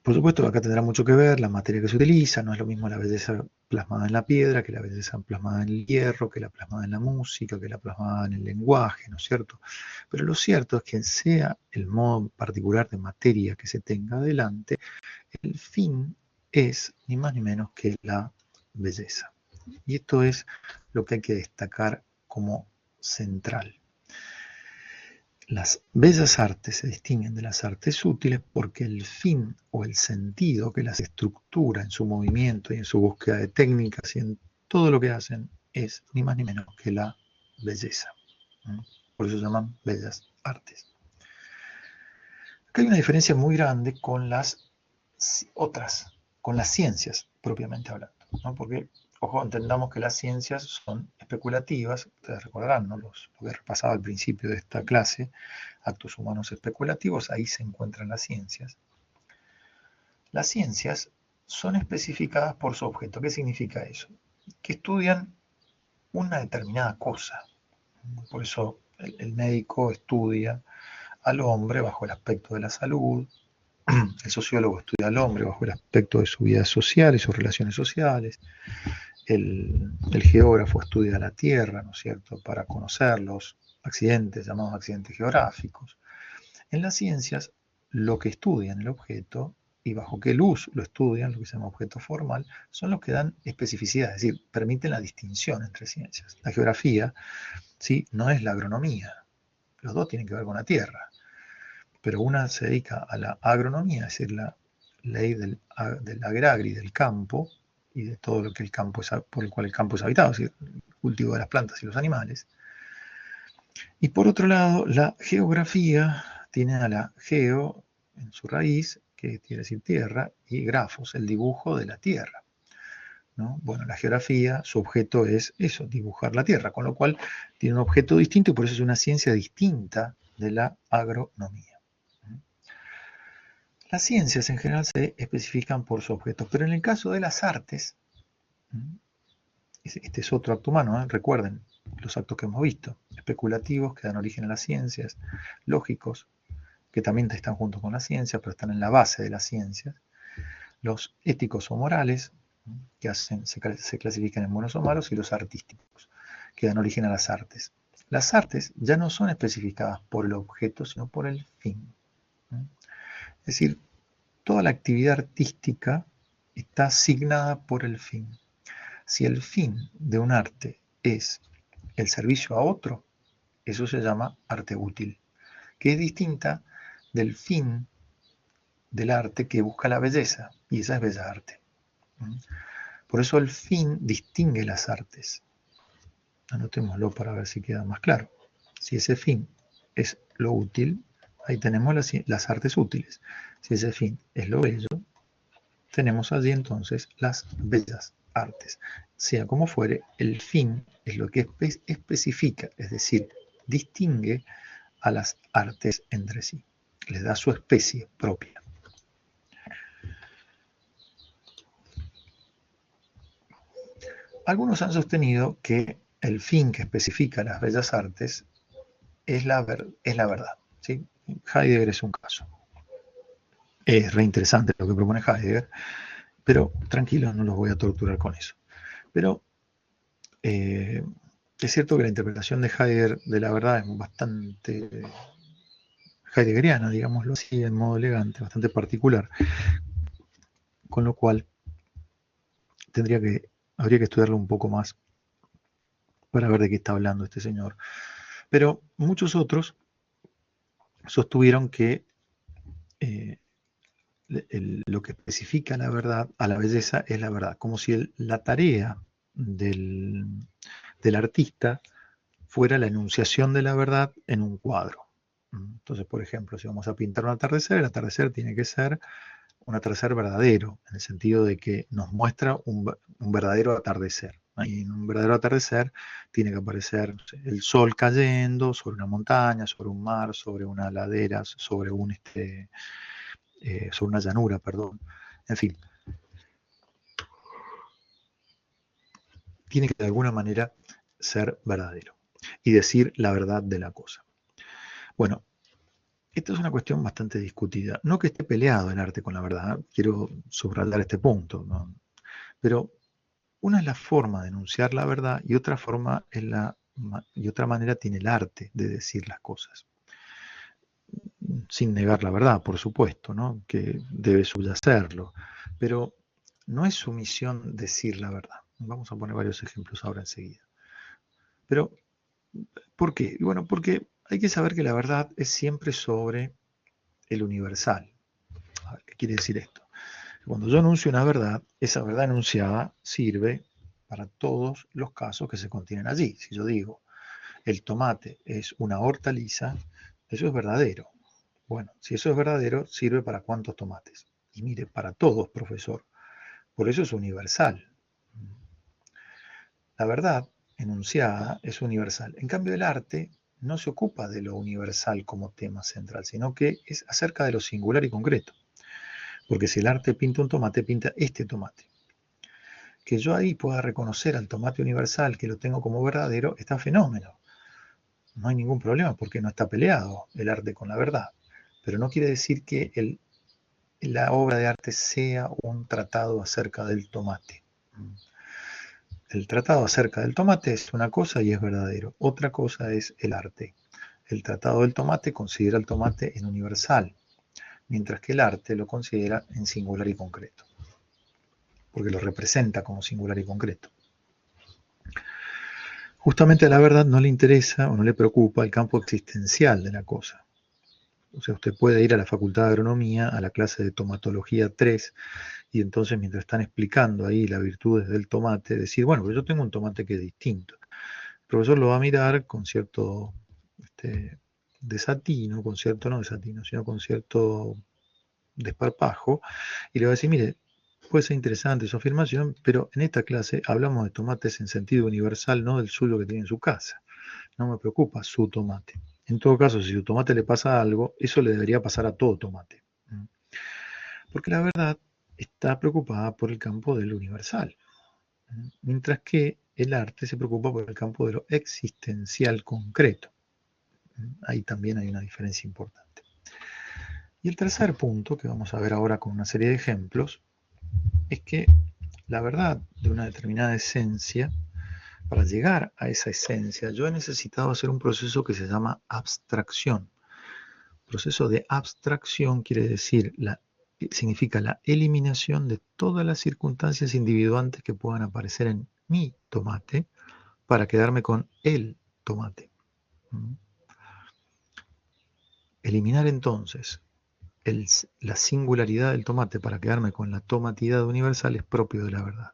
Por supuesto, acá tendrá mucho que ver la materia que se utiliza, no es lo mismo la belleza plasmada en la piedra que la belleza plasmada en el hierro, que la plasmada en la música, que la plasmada en el lenguaje, ¿no es cierto? Pero lo cierto es que sea el modo particular de materia que se tenga adelante, el fin es ni más ni menos que la belleza. Y esto es lo que hay que destacar como central. Las bellas artes se distinguen de las artes útiles porque el fin o el sentido que las estructura en su movimiento y en su búsqueda de técnicas y en todo lo que hacen es ni más ni menos que la belleza. Por eso se llaman bellas artes. Acá hay una diferencia muy grande con las otras, con las ciencias propiamente hablando, ¿no? Porque, ojo, entendamos que las ciencias son especulativas, ustedes recordarán, ¿no? Lo que he repasado al principio de esta clase, actos humanos especulativos, ahí se encuentran las ciencias. Las ciencias son especificadas por su objeto. ¿Qué significa eso? Que estudian una determinada cosa. Por eso el médico estudia al hombre bajo el aspecto de la salud, el sociólogo estudia al hombre bajo el aspecto de su vida social y sus relaciones sociales, el geógrafo estudia la Tierra, ¿no es cierto?, para conocer los accidentes llamados accidentes geográficos. En las ciencias, lo que estudian el objeto y bajo qué luz lo estudian, lo que se llama objeto formal, son los que dan especificidad, es decir, permiten la distinción entre ciencias. La geografía, ¿sí?, no es la agronomía, los dos tienen que ver con la Tierra, pero una se dedica a la agronomía, es decir, la ley del agragri, del campo, y de todo lo que el campo es, por el cual el campo es habitado, es decir, el cultivo de las plantas y los animales. Y por otro lado, la geografía tiene a la geo en su raíz, que quiere decir tierra, y grafos, el dibujo de la tierra, ¿no? Bueno, la geografía, su objeto es eso, dibujar la tierra, con lo cual tiene un objeto distinto y por eso es una ciencia distinta de la agronomía. Las ciencias en general se especifican por su objeto, pero en el caso de las artes, este es otro acto humano, ¿eh? Recuerden los actos que hemos visto, especulativos que dan origen a las ciencias, lógicos, que también están junto con las ciencias, pero están en la base de las ciencias, los éticos o morales, que se clasifican en buenos o malos, y los artísticos, que dan origen a las artes. Las artes ya no son especificadas por el objeto, sino por el fin. Es decir, toda la actividad artística está asignada por el fin. Si el fin de un arte es el servicio a otro, Eso se llama arte útil, que es distinta del fin del arte que busca la belleza, y esa es bella arte. Por eso el fin distingue las artes. Anotémoslo para ver si queda más claro. Si ese fin es lo útil, ahí tenemos las artes útiles. Si ese fin es lo bello, tenemos allí entonces las bellas artes. Sea como fuere, el fin es lo que especifica, es decir, distingue a las artes entre sí. Les da su especie propia. Algunos han sostenido que el fin que especifica las bellas artes es la verdad. ¿Sí? Heidegger es un caso. Es re interesante lo que propone Heidegger, pero tranquilo, no los voy a torturar con eso. Pero es cierto que la interpretación de Heidegger de la verdad es bastante heideggeriana, digámoslo así, en modo elegante, bastante particular, con lo cual habría que estudiarlo un poco más para ver de qué está hablando este señor. Pero muchos otros sostuvieron que lo que especifica la verdad a la belleza es la verdad, como si la tarea del artista fuera la enunciación de la verdad en un cuadro. Entonces, por ejemplo, si vamos a pintar un atardecer, el atardecer tiene que ser un atardecer verdadero, en el sentido de que nos muestra un verdadero atardecer. Y en un verdadero atardecer tiene que aparecer el sol cayendo sobre una montaña, sobre un mar, sobre una ladera, sobre sobre una llanura, perdón. En fin, tiene que de alguna manera ser verdadero y decir la verdad de la cosa. Bueno, esta es una cuestión bastante discutida. No que esté peleado el arte con la verdad, quiero subrayar este punto, ¿no? Pero una es la forma de enunciar la verdad y otra manera tiene el arte de decir las cosas. Sin negar la verdad, por supuesto, ¿no? Que debe subyacerlo. Pero no es su misión decir la verdad. Vamos a poner varios ejemplos ahora enseguida. Pero, ¿por qué? Bueno, porque hay que saber que la verdad es siempre sobre el universal. A ver, ¿qué quiere decir esto? Cuando yo anuncio una verdad, esa verdad enunciada sirve para todos los casos que se contienen allí. Si yo digo, el tomate es una hortaliza, eso es verdadero. Bueno, si eso es verdadero, sirve para cuántos tomates. Y mire, para todos, profesor. Por eso es universal. La verdad enunciada es universal. En cambio, el arte no se ocupa de lo universal como tema central, sino que es acerca de lo singular y concreto. Porque si el arte pinta un tomate, pinta este tomate. Que yo ahí pueda reconocer al tomate universal, que lo tengo como verdadero, está fenómeno. No hay ningún problema porque no está peleado el arte con la verdad. Pero no quiere decir que la obra de arte sea un tratado acerca del tomate. El tratado acerca del tomate es una cosa y es verdadero. Otra cosa es el arte. El tratado del tomate considera el tomate en universal, mientras que el arte lo considera en singular y concreto, porque lo representa como singular y concreto. Justamente a la verdad no le interesa o no le preocupa el campo existencial de la cosa. O sea, usted puede ir a la Facultad de Agronomía, a la clase de Tomatología 3, y entonces mientras están explicando ahí las virtudes del tomate, decir, bueno, pero yo tengo un tomate que es distinto. El profesor lo va a mirar con cierto desatino, no desatino, sino con cierto desparpajo, y le va a decir, mire, puede ser interesante su afirmación, pero en esta clase hablamos de tomates en sentido universal, no del suyo que tiene en su casa. No me preocupa su tomate. En todo caso, si su tomate le pasa algo, eso le debería pasar a todo tomate. Porque la verdad está preocupada por el campo del universal, mientras que el arte se preocupa por el campo de lo existencial concreto. Ahí también hay una diferencia importante. Y el tercer punto, que vamos a ver ahora con una serie de ejemplos, es que la verdad de una determinada esencia, para llegar a esa esencia, yo he necesitado hacer un proceso que se llama abstracción. Proceso de abstracción quiere decir, significa la eliminación de todas las circunstancias individuantes que puedan aparecer en mi tomate para quedarme con el tomate. Eliminar entonces la singularidad del tomate para quedarme con la tomatidad universal es propio de la verdad.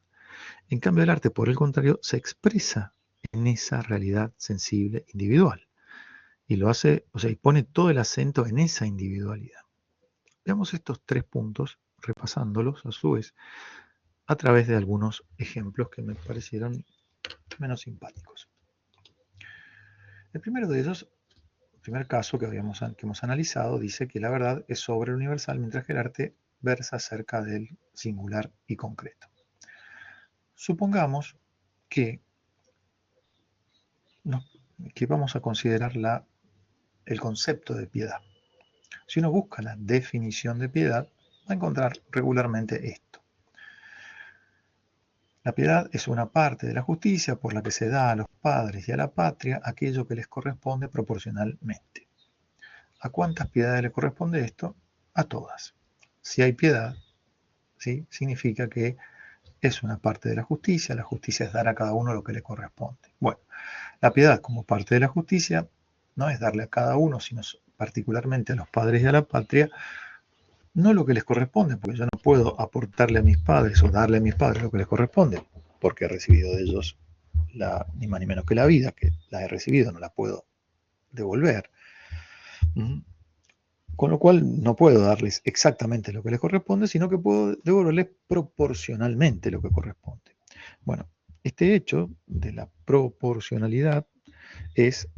En cambio, el arte, por el contrario, se expresa en esa realidad sensible individual. Y lo hace, o sea, y pone todo el acento en esa individualidad. Veamos estos 3 puntos, repasándolos a su vez, a través de algunos ejemplos que me parecieron menos simpáticos. El primero de ellos, el primer caso que hemos analizado, dice que la verdad es sobre el universal, mientras que el arte versa acerca del singular y concreto. Supongamos que vamos a considerar el concepto de piedad. Si uno busca la definición de piedad, va a encontrar regularmente esto. La piedad es una parte de la justicia por la que se da a los padres y a la patria aquello que les corresponde proporcionalmente. ¿A cuántas piedades les corresponde esto? A todas. Si hay piedad, ¿sí?, significa que es una parte de la justicia es dar a cada uno lo que le corresponde. Bueno, la piedad como parte de la justicia no es darle a cada uno, sino particularmente a los padres y a la patria, no lo que les corresponde, porque yo no puedo aportarle a mis padres o darle a mis padres lo que les corresponde, porque he recibido de ellos ni más ni menos que la vida, que la he recibido, no la puedo devolver. Con lo cual no puedo darles exactamente lo que les corresponde, sino que puedo devolverles proporcionalmente lo que corresponde. Bueno, este hecho de la proporcionalidad es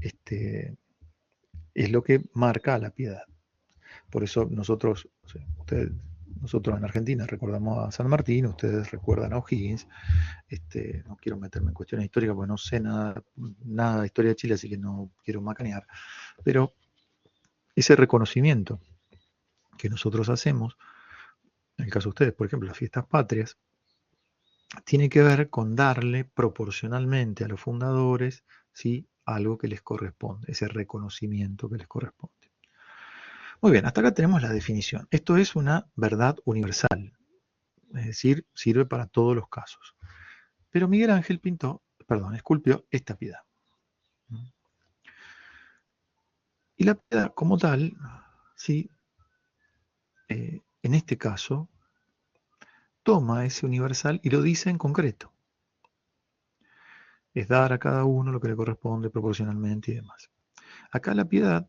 lo que marca a la piedad. Por eso nosotros en Argentina recordamos a San Martín, ustedes recuerdan a O'Higgins. No quiero meterme en cuestiones históricas porque no sé nada de historia de Chile, así que no quiero macanear. Pero ese reconocimiento que nosotros hacemos, en el caso de ustedes, por ejemplo, las fiestas patrias, tiene que ver con darle proporcionalmente a los fundadores, ¿sí?, algo que les corresponde, ese reconocimiento que les corresponde. Muy bien, hasta acá tenemos la definición. Esto es una verdad universal, es decir, sirve para todos los casos. Pero Miguel Ángel esculpió esta piedad. Y la piedad como tal, ¿sí?, en este caso, toma ese universal y lo dice en concreto. Es dar a cada uno lo que le corresponde proporcionalmente y demás. Acá la piedad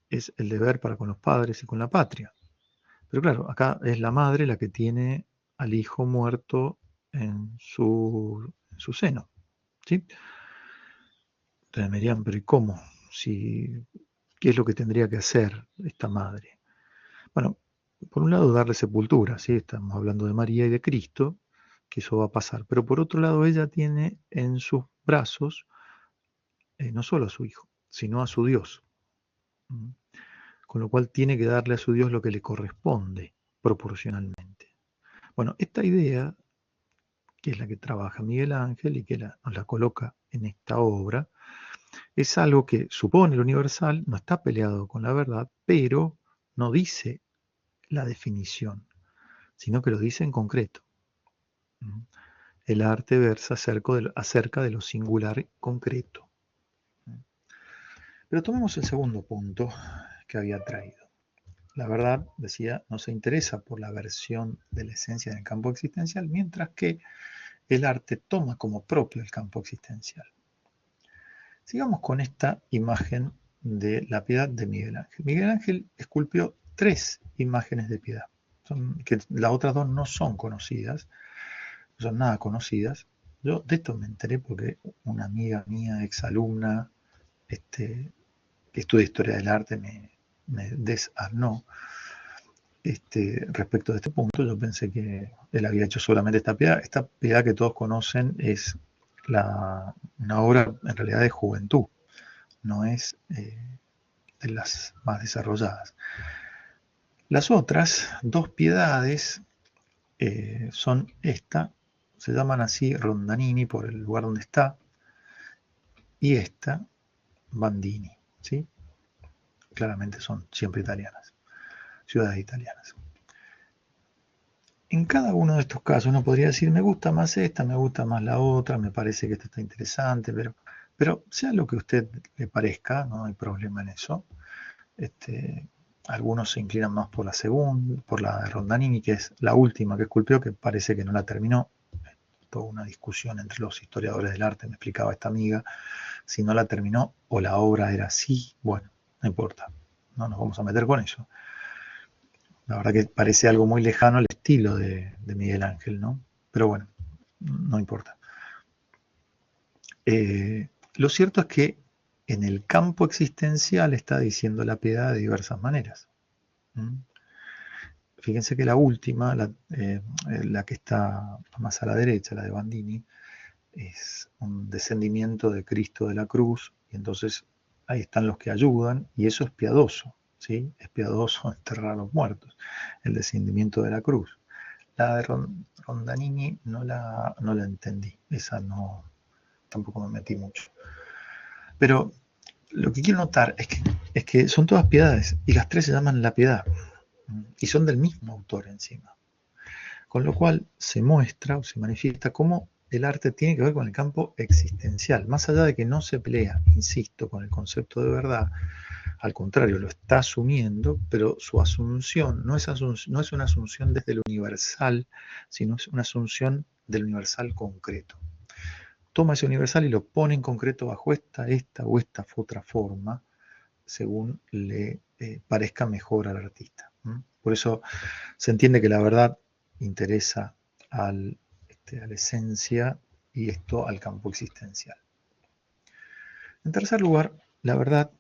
es el deber para con los padres y con la patria. Pero claro, acá es la madre la que tiene al hijo muerto en su seno. ¿Sí? Entonces me dirían, pero ¿y cómo? ¿Qué es lo que tendría que hacer esta madre? Bueno, por un lado darle sepultura, ¿sí? Estamos hablando de María y de Cristo, que eso va a pasar. Pero por otro lado ella tiene en sus brazos no solo a su hijo, sino a su Dios. Con lo cual tiene que darle a su Dios lo que le corresponde proporcionalmente. Bueno, esta idea, que es la que trabaja Miguel Ángel y que nos la coloca en esta obra, es algo que supone el universal, no está peleado con la verdad, pero no dice la definición, sino que lo dice en concreto. El arte versa acerca de lo singular concreto. Pero tomemos el segundo punto que había traído. La verdad, decía, no se interesa por la versión de la esencia del campo existencial, mientras que el arte toma como propio el campo existencial. Sigamos con esta imagen de la piedad de Miguel Ángel. Miguel Ángel esculpió 3 imágenes de piedad, que las otras 2 no son conocidas, no son nada conocidas. Yo de esto me enteré porque una amiga mía, exalumna, que estudia historia del arte, me desarnó respecto de este punto. Yo pensé que él había hecho solamente esta piedad. Esta piedad que todos conocen es una obra en realidad de juventud, no es de las más desarrolladas. Las otras 2 piedades son esta, se llaman así Rondanini por el lugar donde está, y esta Bandini, ¿sí? Claramente son siempre italianas, ciudades italianas. En cada uno de estos casos uno podría decir, me gusta más esta, me gusta más la otra, me parece que esta está interesante, pero Pero sea lo que a usted le parezca, no hay problema en eso. Algunos se inclinan más por la segunda, por la de Rondanini, que es la última que esculpió, que parece que no la terminó. Toda una discusión entre los historiadores del arte, me explicaba esta amiga, si no la terminó o la obra era así. Bueno, no importa, no nos vamos a meter con eso. La verdad que parece algo muy lejano al estilo de Miguel Ángel, ¿no? Pero bueno, no importa. Lo cierto es que en el campo existencial está diciendo la piedad de diversas maneras. ¿Mm? Fíjense que la última, la que está más a la derecha, la de Bandini, es un descendimiento de Cristo de la cruz, y entonces ahí están los que ayudan, y eso es piadoso, ¿sí? Es piadoso enterrar a los muertos, el descendimiento de la cruz. La de Rondanini no la entendí, esa no, tampoco me metí mucho. Pero lo que quiero notar es que son todas piedades, y las tres se llaman La Piedad, y son del mismo autor encima. Con lo cual se muestra o se manifiesta cómo el arte tiene que ver con el campo existencial, más allá de que no se pelea, insisto, con el concepto de verdad, al contrario, lo está asumiendo, pero su asunción no es una asunción desde lo universal, sino es una asunción del universal concreto. Toma ese universal y lo pone en concreto bajo esta o esta otra forma, según le parezca mejor al artista. Por eso se entiende que la verdad interesa a la esencia y esto al campo existencial. En tercer lugar, la verdad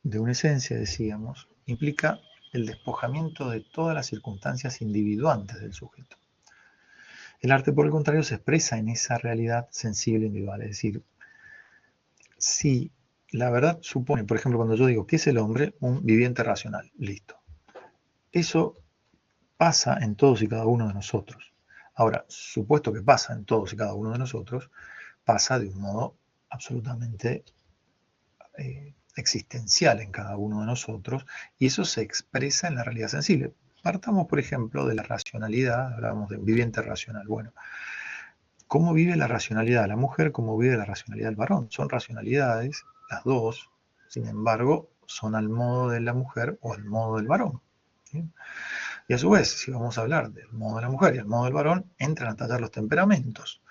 de una esencia, decíamos, implica el despojamiento de todas las circunstancias individuantes del sujeto. El arte, por el contrario, se expresa en esa realidad sensible individual, es decir, si la verdad supone, por ejemplo, cuando yo digo, ¿qué es el hombre? Un viviente racional, listo. Eso pasa en todos y cada uno de nosotros. Ahora, supuesto que pasa en todos y cada uno de nosotros, pasa de un modo absolutamente existencial en cada uno de nosotros, y eso se expresa en la realidad sensible. Partamos, por ejemplo, de la racionalidad, hablábamos de un viviente racional. Bueno, ¿cómo vive la racionalidad la mujer? ¿Cómo vive la racionalidad el varón? Son racionalidades, las dos, sin embargo, son al modo de la mujer o al modo del varón. ¿Sí? Y a su vez, si vamos a hablar del modo de la mujer y el modo del varón, entran a tallar los temperamentos.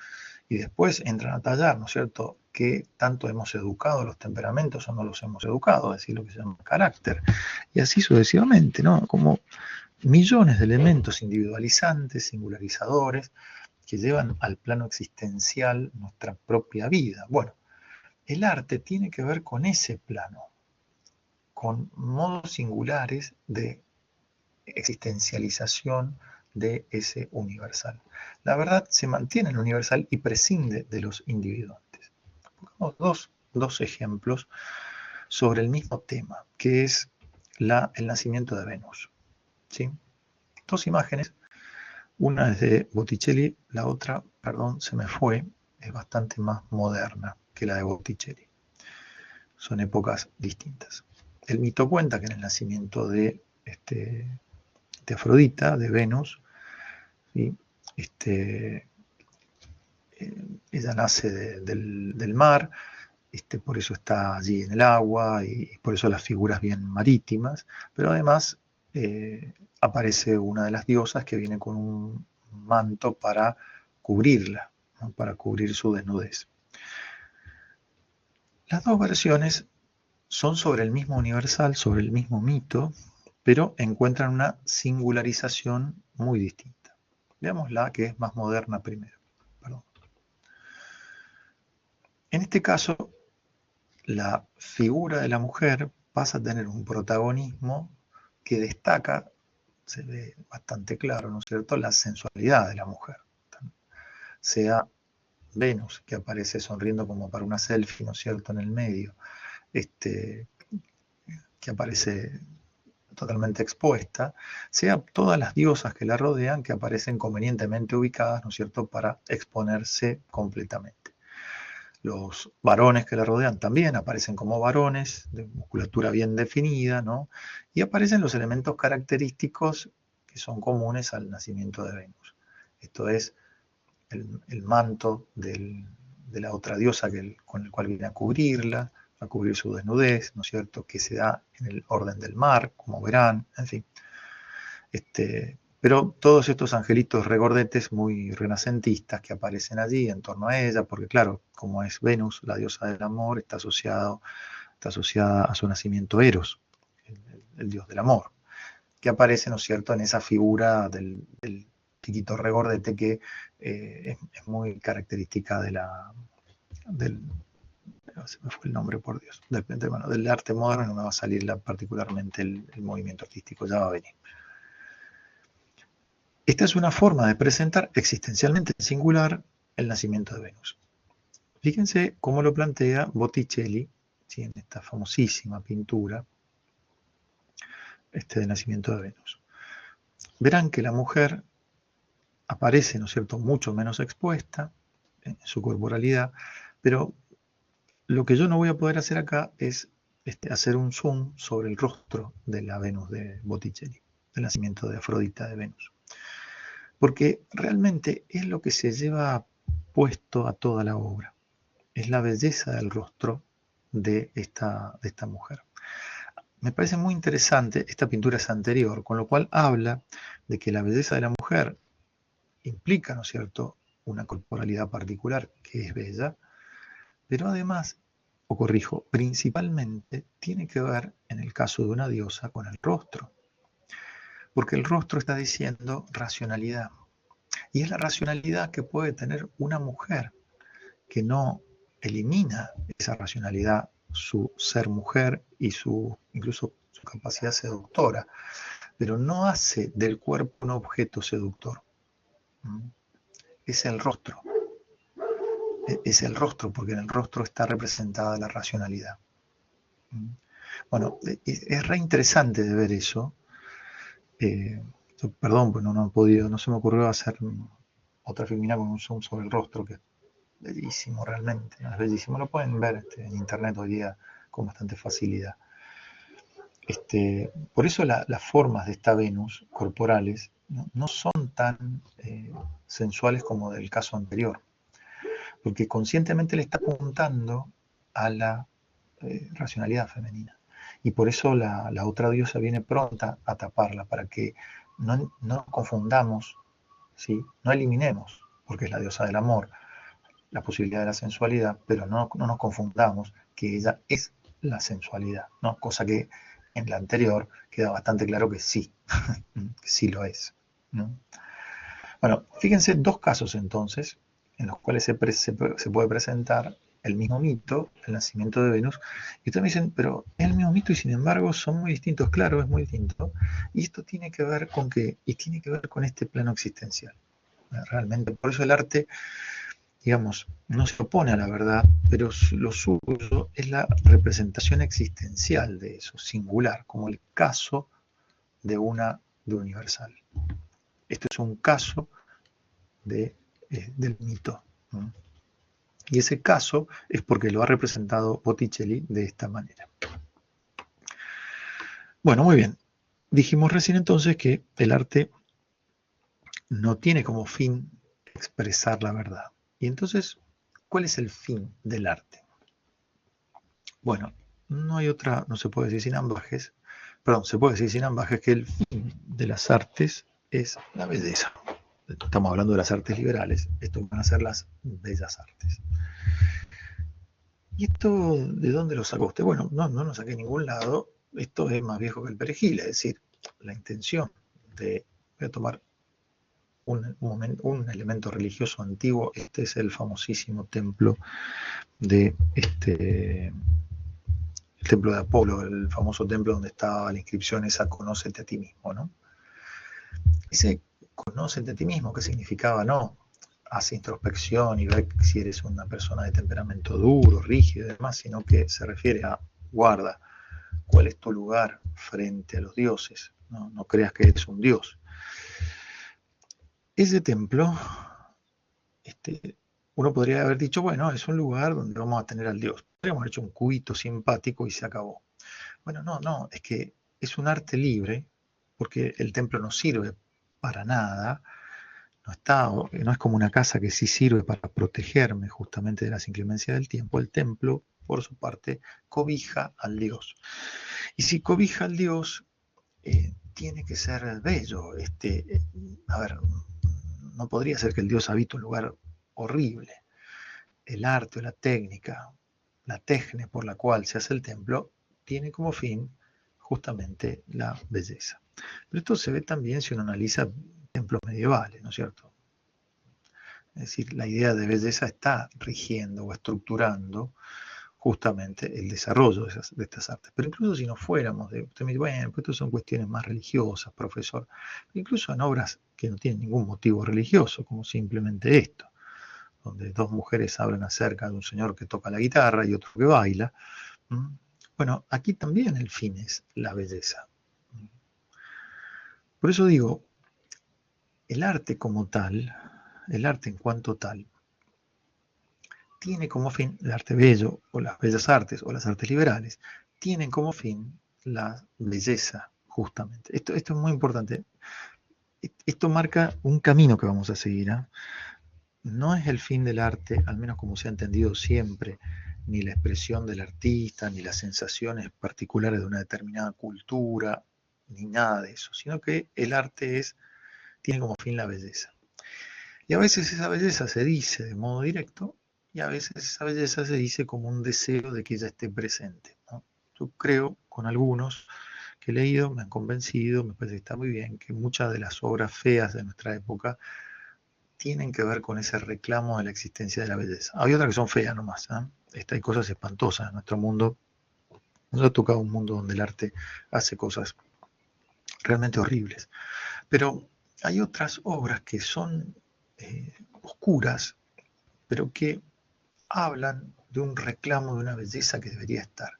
Y después entran a tallar, ¿no es cierto?, qué tanto hemos educado los temperamentos o no los hemos educado, es decir, lo que se llama carácter. Y así sucesivamente, ¿no? Como millones de elementos individualizantes, singularizadores, que llevan al plano existencial nuestra propia vida. Bueno, el arte tiene que ver con ese plano, con modos singulares de existencialización de ese universal. La verdad se mantiene en el universal y prescinde de los individuantes. Pongamos dos ejemplos sobre el mismo tema, que es el nacimiento de Venus. ¿Sí? Dos imágenes, una es de Botticelli, la otra, perdón, se me fue, es bastante más moderna que la de Botticelli. Son épocas distintas. El mito cuenta que en el nacimiento de Afrodita, de Venus, ¿sí? Ella nace del mar, por eso está allí en el agua y por eso las figuras bien marítimas, pero además aparece una de las diosas que viene con un manto para cubrirla, ¿no? Para cubrir su desnudez. Las dos versiones son sobre el mismo universal, sobre el mismo mito, pero encuentran una singularización muy distinta. Veamos la que es más moderna primero. Perdón. En este caso, la figura de la mujer pasa a tener un protagonismo que destaca, se ve bastante claro, ¿no es cierto?, la sensualidad de la mujer. Sea Venus, que aparece sonriendo como para una selfie, ¿no es cierto?, en el medio, que aparece totalmente expuesta, sea todas las diosas que la rodean que aparecen convenientemente ubicadas, ¿no es cierto?, para exponerse completamente. Los varones que la rodean también aparecen como varones, de musculatura bien definida, ¿no? Y aparecen los elementos característicos que son comunes al nacimiento de Venus. Esto es el manto del de la otra diosa con el cual viene a cubrirla, a cubrir su desnudez, ¿no es cierto?, que se da en el orden del mar, como verán, en fin. Pero todos estos angelitos regordetes muy renacentistas que aparecen allí en torno a ella, porque claro, como es Venus, la diosa del amor, está asociada a su nacimiento Eros, el dios del amor, que aparece, ¿no es cierto?, en esa figura del chiquito regordete que es muy característica se me fue el nombre, por Dios, del arte moderno. No me va a salir particularmente el movimiento artístico, ya va a venir. Esta es una forma de presentar existencialmente en singular el nacimiento de Venus. Fíjense cómo lo plantea Botticelli, ¿sí?, en esta famosísima pintura del nacimiento de Venus. Verán que la mujer aparece, ¿no es cierto?, mucho menos expuesta en su corporalidad, pero lo que yo no voy a poder hacer acá es hacer un zoom sobre el rostro de la Venus de Botticelli, del nacimiento de Afrodita de Venus. Porque realmente es lo que se lleva puesto a toda la obra. Es la belleza del rostro de esta mujer. Me parece muy interesante, esta pintura es anterior, con lo cual habla de que la belleza de la mujer implica, ¿no es cierto?, una corporalidad particular que es bella, pero además, o corrijo, principalmente tiene que ver, en el caso de una diosa, con el rostro. Porque el rostro está diciendo racionalidad. Y es la racionalidad que puede tener una mujer, que no elimina esa racionalidad, su ser mujer y incluso su capacidad seductora, pero no hace del cuerpo un objeto seductor. Es el rostro. Es el rostro, porque en el rostro está representada la racionalidad. Bueno, es re interesante de ver eso. Perdón, pues no se me ocurrió hacer otra filmina con un zoom sobre el rostro, que es bellísimo realmente, ¿no? Es bellísimo, lo pueden ver en internet hoy día con bastante facilidad. Por eso las formas de esta Venus corporales no son tan sensuales como del caso anterior, porque conscientemente le está apuntando a la racionalidad femenina. Y por eso la otra diosa viene pronta a taparla, para que no nos confundamos, ¿sí?, no eliminemos, porque es la diosa del amor, la posibilidad de la sensualidad, pero no nos confundamos que ella es la sensualidad, ¿no? Cosa que en la anterior queda bastante claro que sí, que sí lo es, ¿no? Bueno, fíjense dos casos entonces en los cuales se puede presentar el mismo mito, el nacimiento de Venus, y ustedes me dicen, pero es el mismo mito y sin embargo son muy distintos. Claro, es muy distinto, y esto tiene que ver con qué, y tiene que ver con este plano existencial, realmente. Por eso el arte, digamos, no se opone a la verdad, pero lo suyo es la representación existencial de eso, singular, como el caso de universal. Esto es un caso del mito. Y ese caso es porque lo ha representado Botticelli de esta manera. Bueno, muy bien. Dijimos recién entonces que el arte no tiene como fin expresar la verdad. Y entonces, ¿cuál es el fin del arte? Bueno, no se puede decir sin ambajes, se puede decir sin ambajes que el fin de las artes es la belleza. Estamos hablando de las artes liberales, esto van a ser las bellas artes. ¿Y esto de dónde lo sacó usted? Bueno, no lo saqué de ningún lado, esto es más viejo que el perejil, es decir, la intención de, voy a tomar un elemento religioso antiguo, este es el famosísimo templo de el templo de Apolo, el famoso templo donde estaba la inscripción esa, conócete a ti mismo, ¿no? Ese conócete a ti mismo, ¿qué significaba? No, hace introspección y ve si eres una persona de temperamento duro, rígido y demás, sino que se refiere a guarda, ¿cuál es tu lugar frente a los dioses? No creas que eres un dios. Ese templo, uno podría haber dicho, bueno, es un lugar donde vamos a tener al dios. Podríamos haber hecho un cubito simpático y se acabó. Bueno, no, es que es un arte libre, porque el templo no sirve para nada, no es como una casa que sí sirve para protegerme justamente de las inclemencias del tiempo. El templo, por su parte, cobija al Dios. Y si cobija al Dios, tiene que ser bello. A ver, no podría ser que el Dios habite un lugar horrible. El arte o la técnica, la técnica por la cual se hace el templo, tiene como fin justamente la belleza. Pero esto se ve también si uno analiza templos medievales, ¿no es cierto? Es decir, la idea de belleza está rigiendo o estructurando justamente el desarrollo de estas artes. Pero incluso si no fuéramos, usted me dice, bueno, pues estas son cuestiones más religiosas, profesor. Incluso en obras que no tienen ningún motivo religioso, como simplemente esto, donde dos mujeres hablan acerca de un señor que toca la guitarra y otro que baila. Bueno, aquí también el fin es la belleza. Por eso digo, el arte como tal, el arte en cuanto tal, tiene como fin, el arte bello o las bellas artes o las artes liberales, tienen como fin la belleza, justamente. Esto es muy importante. Esto marca un camino que vamos a seguir. No es el fin del arte, al menos como se ha entendido siempre, ni la expresión del artista, ni las sensaciones particulares de una determinada cultura, ni nada de eso, sino que el arte tiene como fin la belleza. Y a veces esa belleza se dice de modo directo y a veces esa belleza se dice como un deseo de que ella esté presente, ¿no? Yo creo, con algunos que he leído, me han convencido, me parece que está muy bien, que muchas de las obras feas de nuestra época tienen que ver con ese reclamo de la existencia de la belleza. Hay otras que son feas nomás, ¿eh? Hay cosas espantosas en nuestro mundo. Nos ha tocado un mundo donde el arte hace cosas realmente horribles. Pero hay otras obras que son oscuras, pero que hablan de un reclamo de una belleza que debería estar,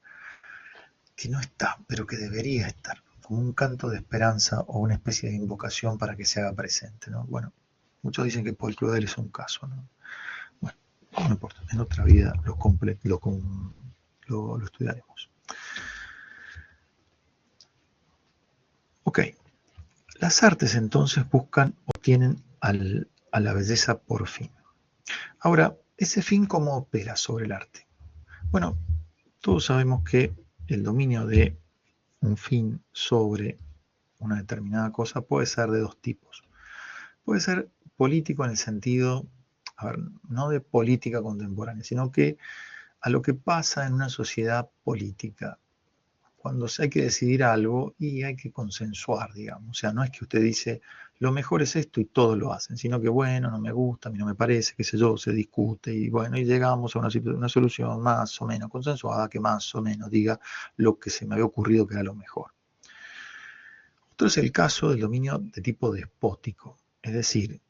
que no está, pero que debería estar, como un canto de esperanza o una especie de invocación para que se haga presente, ¿no? Bueno, muchos dicen que Paul Claudel es un caso, ¿no? Bueno, no importa, en otra vida lo estudiaremos. Ok, las artes entonces buscan o tienen a la belleza por fin. Ahora, ¿ese fin cómo opera sobre el arte? Bueno, todos sabemos que el dominio de un fin sobre una determinada cosa puede ser de dos tipos. Puede ser político en el sentido, a ver, no de política contemporánea, sino que a lo que pasa en una sociedad política, cuando hay que decidir algo y hay que consensuar, digamos. O sea, no es que usted dice, lo mejor es esto y todos lo hacen, sino que bueno, no me gusta, a mí no me parece, qué sé yo, se discute y bueno, y llegamos a una solución más o menos consensuada que más o menos diga lo que se me había ocurrido que era lo mejor. Otro es el caso del dominio de tipo despótico, es decir,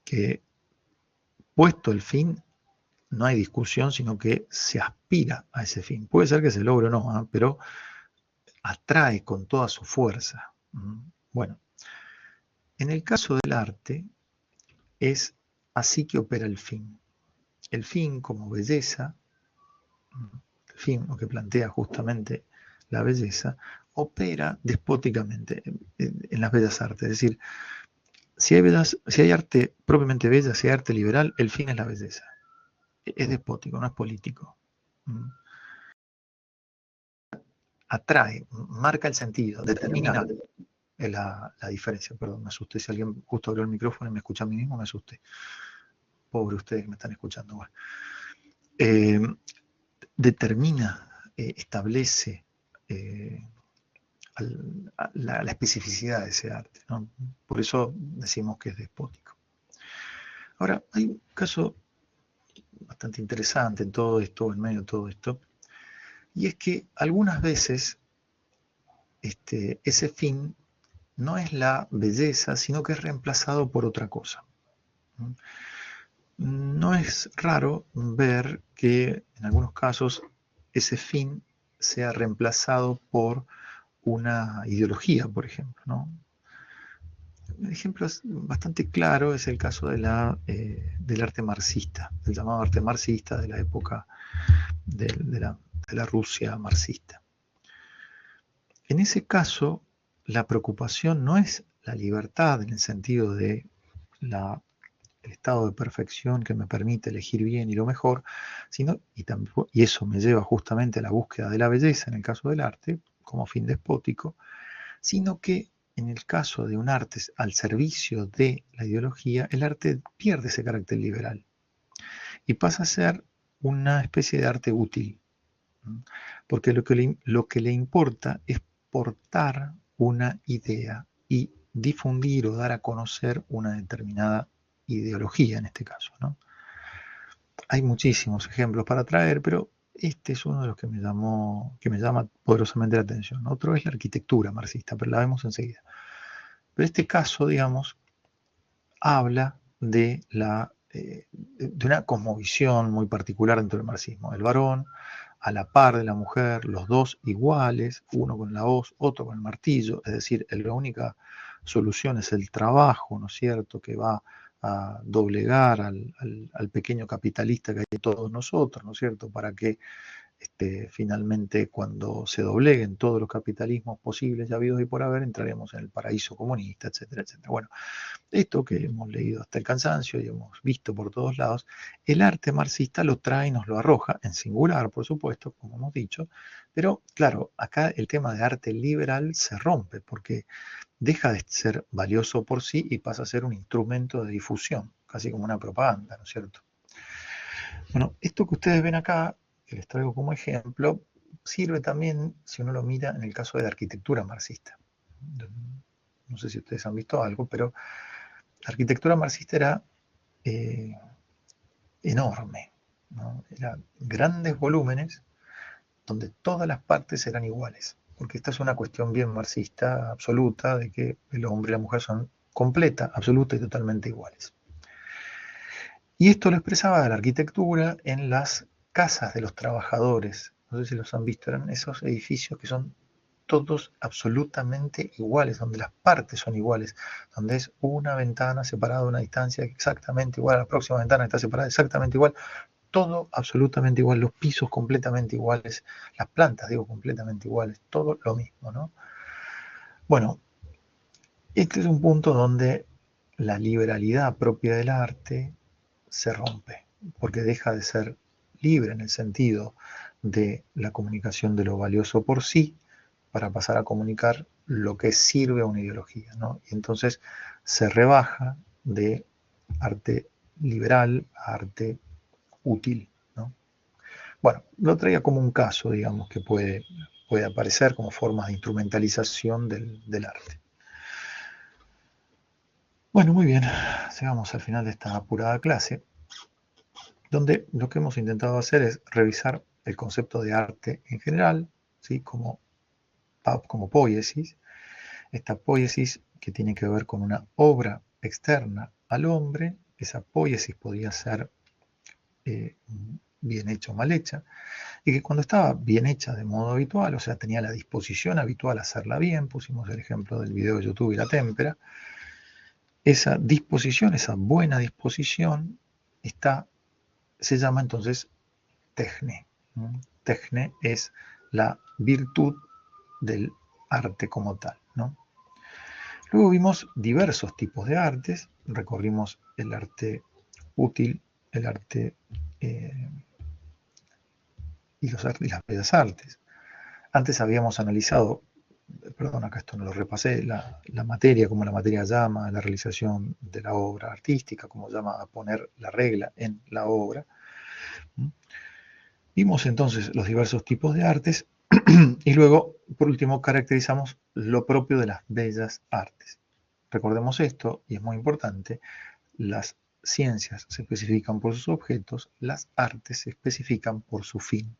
que puesto el fin, no hay discusión, sino que se aspira a ese fin. Puede ser que se logre o no, ¿eh? Pero atrae con toda su fuerza. Bueno, en el caso del arte es así que opera el fin. El fin como belleza, el fin, lo que plantea justamente la belleza, opera despóticamente en las bellas artes. Es decir, si hay arte propiamente bella, si hay arte liberal, el fin es la belleza. Es despótico, no es político. Atrae, marca el sentido, determina la diferencia. Perdón, me asusté. Si alguien justo abrió el micrófono y me escucha a mí mismo, me asusté. Pobre ustedes que me están escuchando. Bueno. Determina, establece la especificidad de ese arte, ¿no? Por eso decimos que es despótico. Ahora, hay un caso bastante interesante en todo esto, en medio de todo esto, y es que algunas veces ese fin no es la belleza, sino que es reemplazado por otra cosa. No es raro ver que en algunos casos ese fin sea reemplazado por una ideología, por ejemplo, ¿no? Un ejemplo bastante claro es el caso del arte marxista, del llamado arte marxista de la época de la Rusia marxista. En ese caso, la preocupación no es la libertad en el sentido de el estado de perfección que me permite elegir bien y lo mejor, y eso me lleva justamente a la búsqueda de la belleza en el caso del arte, como fin despótico, sino que en el caso de un arte al servicio de la ideología, el arte pierde ese carácter liberal y pasa a ser una especie de arte útil, porque lo que le importa es portar una idea y difundir o dar a conocer una determinada ideología en este caso, ¿no? Hay muchísimos ejemplos para traer, pero este es uno de los que me llama poderosamente la atención. Otro es la arquitectura marxista, pero la vemos enseguida. Pero este caso, digamos, habla de una cosmovisión muy particular dentro del marxismo. El varón a la par de la mujer, los dos iguales, uno con la hoz, otro con el martillo, es decir, la única solución es el trabajo, ¿no es cierto?, que va a doblegar al pequeño capitalista que hay en todos nosotros, ¿no es cierto?, para que finalmente cuando se dobleguen todos los capitalismos posibles y habidos y por haber, entraremos en el paraíso comunista, etcétera, etcétera. Bueno, esto que hemos leído hasta el cansancio y hemos visto por todos lados, el arte marxista lo trae y nos lo arroja, en singular, por supuesto, como hemos dicho, pero claro, acá el tema de arte liberal se rompe porque deja de ser valioso por sí y pasa a ser un instrumento de difusión, casi como una propaganda, ¿no es cierto? Bueno, esto que ustedes ven acá, que les traigo como ejemplo, sirve también, si uno lo mira, en el caso de la arquitectura marxista. No sé si ustedes han visto algo, pero la arquitectura marxista era enorme, ¿no? Eran grandes volúmenes donde todas las partes eran iguales, porque esta es una cuestión bien marxista absoluta de que el hombre y la mujer son completa, absoluta y totalmente iguales. Y esto lo expresaba la arquitectura en las casas de los trabajadores. No sé si los han visto, eran esos edificios que son todos absolutamente iguales, donde las partes son iguales, donde es una ventana separada a una distancia exactamente igual, la próxima ventana está separada exactamente igual, todo absolutamente igual, los pisos completamente iguales, las plantas, digo, completamente iguales, todo lo mismo, ¿no? Bueno, este es un punto donde la liberalidad propia del arte se rompe, porque deja de ser libre en el sentido de la comunicación de lo valioso por sí, para pasar a comunicar lo que sirve a una ideología, ¿no? Y entonces se rebaja de arte liberal a arte útil, ¿no? Bueno, lo traía como un caso, digamos, que puede aparecer como formas de instrumentalización del arte. Bueno, muy bien, llegamos al final de esta apurada clase, donde lo que hemos intentado hacer es revisar el concepto de arte en general, ¿sí? como poiesis, esta poiesis que tiene que ver con una obra externa al hombre. Esa poiesis podía ser bien hecha o mal hecha, y que cuando estaba bien hecha de modo habitual, o sea, tenía la disposición habitual a hacerla bien, pusimos el ejemplo del video de YouTube y la témpera, esa disposición, esa buena disposición, se llama entonces techne. Techne es la virtud del arte como tal, ¿no? Luego vimos diversos tipos de artes, recorrimos el arte útil, el arte y las bellas artes. Antes habíamos analizado, perdón, acá esto no lo repasé, la materia, como la materia llama, la realización de la obra artística, como llama a poner la regla en la obra. Vimos entonces los diversos tipos de artes y luego, por último, caracterizamos lo propio de las bellas artes. Recordemos esto, y es muy importante, las ciencias se especifican por sus objetos, las artes se especifican por su fin.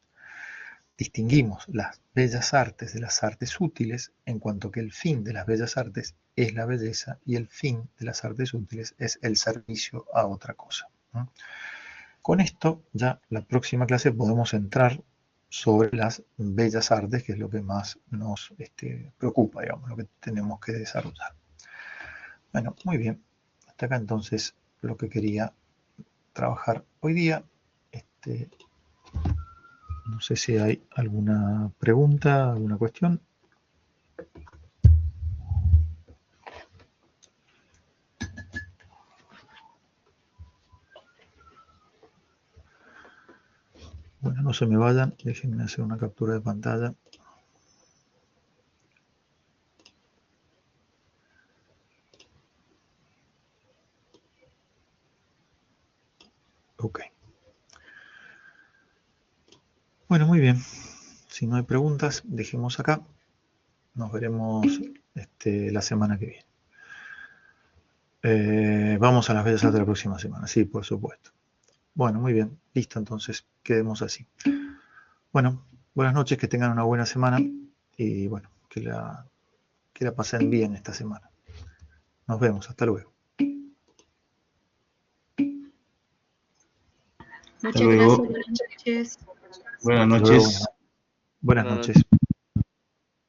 Distinguimos las bellas artes de las artes útiles, en cuanto que el fin de las bellas artes es la belleza y el fin de las artes útiles es el servicio a otra cosa, ¿no? Con esto, ya la próxima clase podemos entrar sobre las bellas artes, que es lo que más nos preocupa, digamos, lo que tenemos que desarrollar. Bueno, muy bien. Hasta acá entonces lo que quería trabajar hoy día. No sé si hay alguna pregunta, alguna cuestión. Bueno, no se me vayan, déjenme hacer una captura de pantalla. Ok. Bueno, muy bien. Si no hay preguntas, dejemos acá. Nos veremos la semana que viene. Vamos a las bellas artes de la próxima semana, sí, por supuesto. Bueno, muy bien. Listo, entonces quedemos así. Bueno, buenas noches, que tengan una buena semana y bueno, que la pasen bien esta semana. Nos vemos, hasta luego. Muchas gracias, buenas noches. Buenas Hasta luego, noches. buenas noches.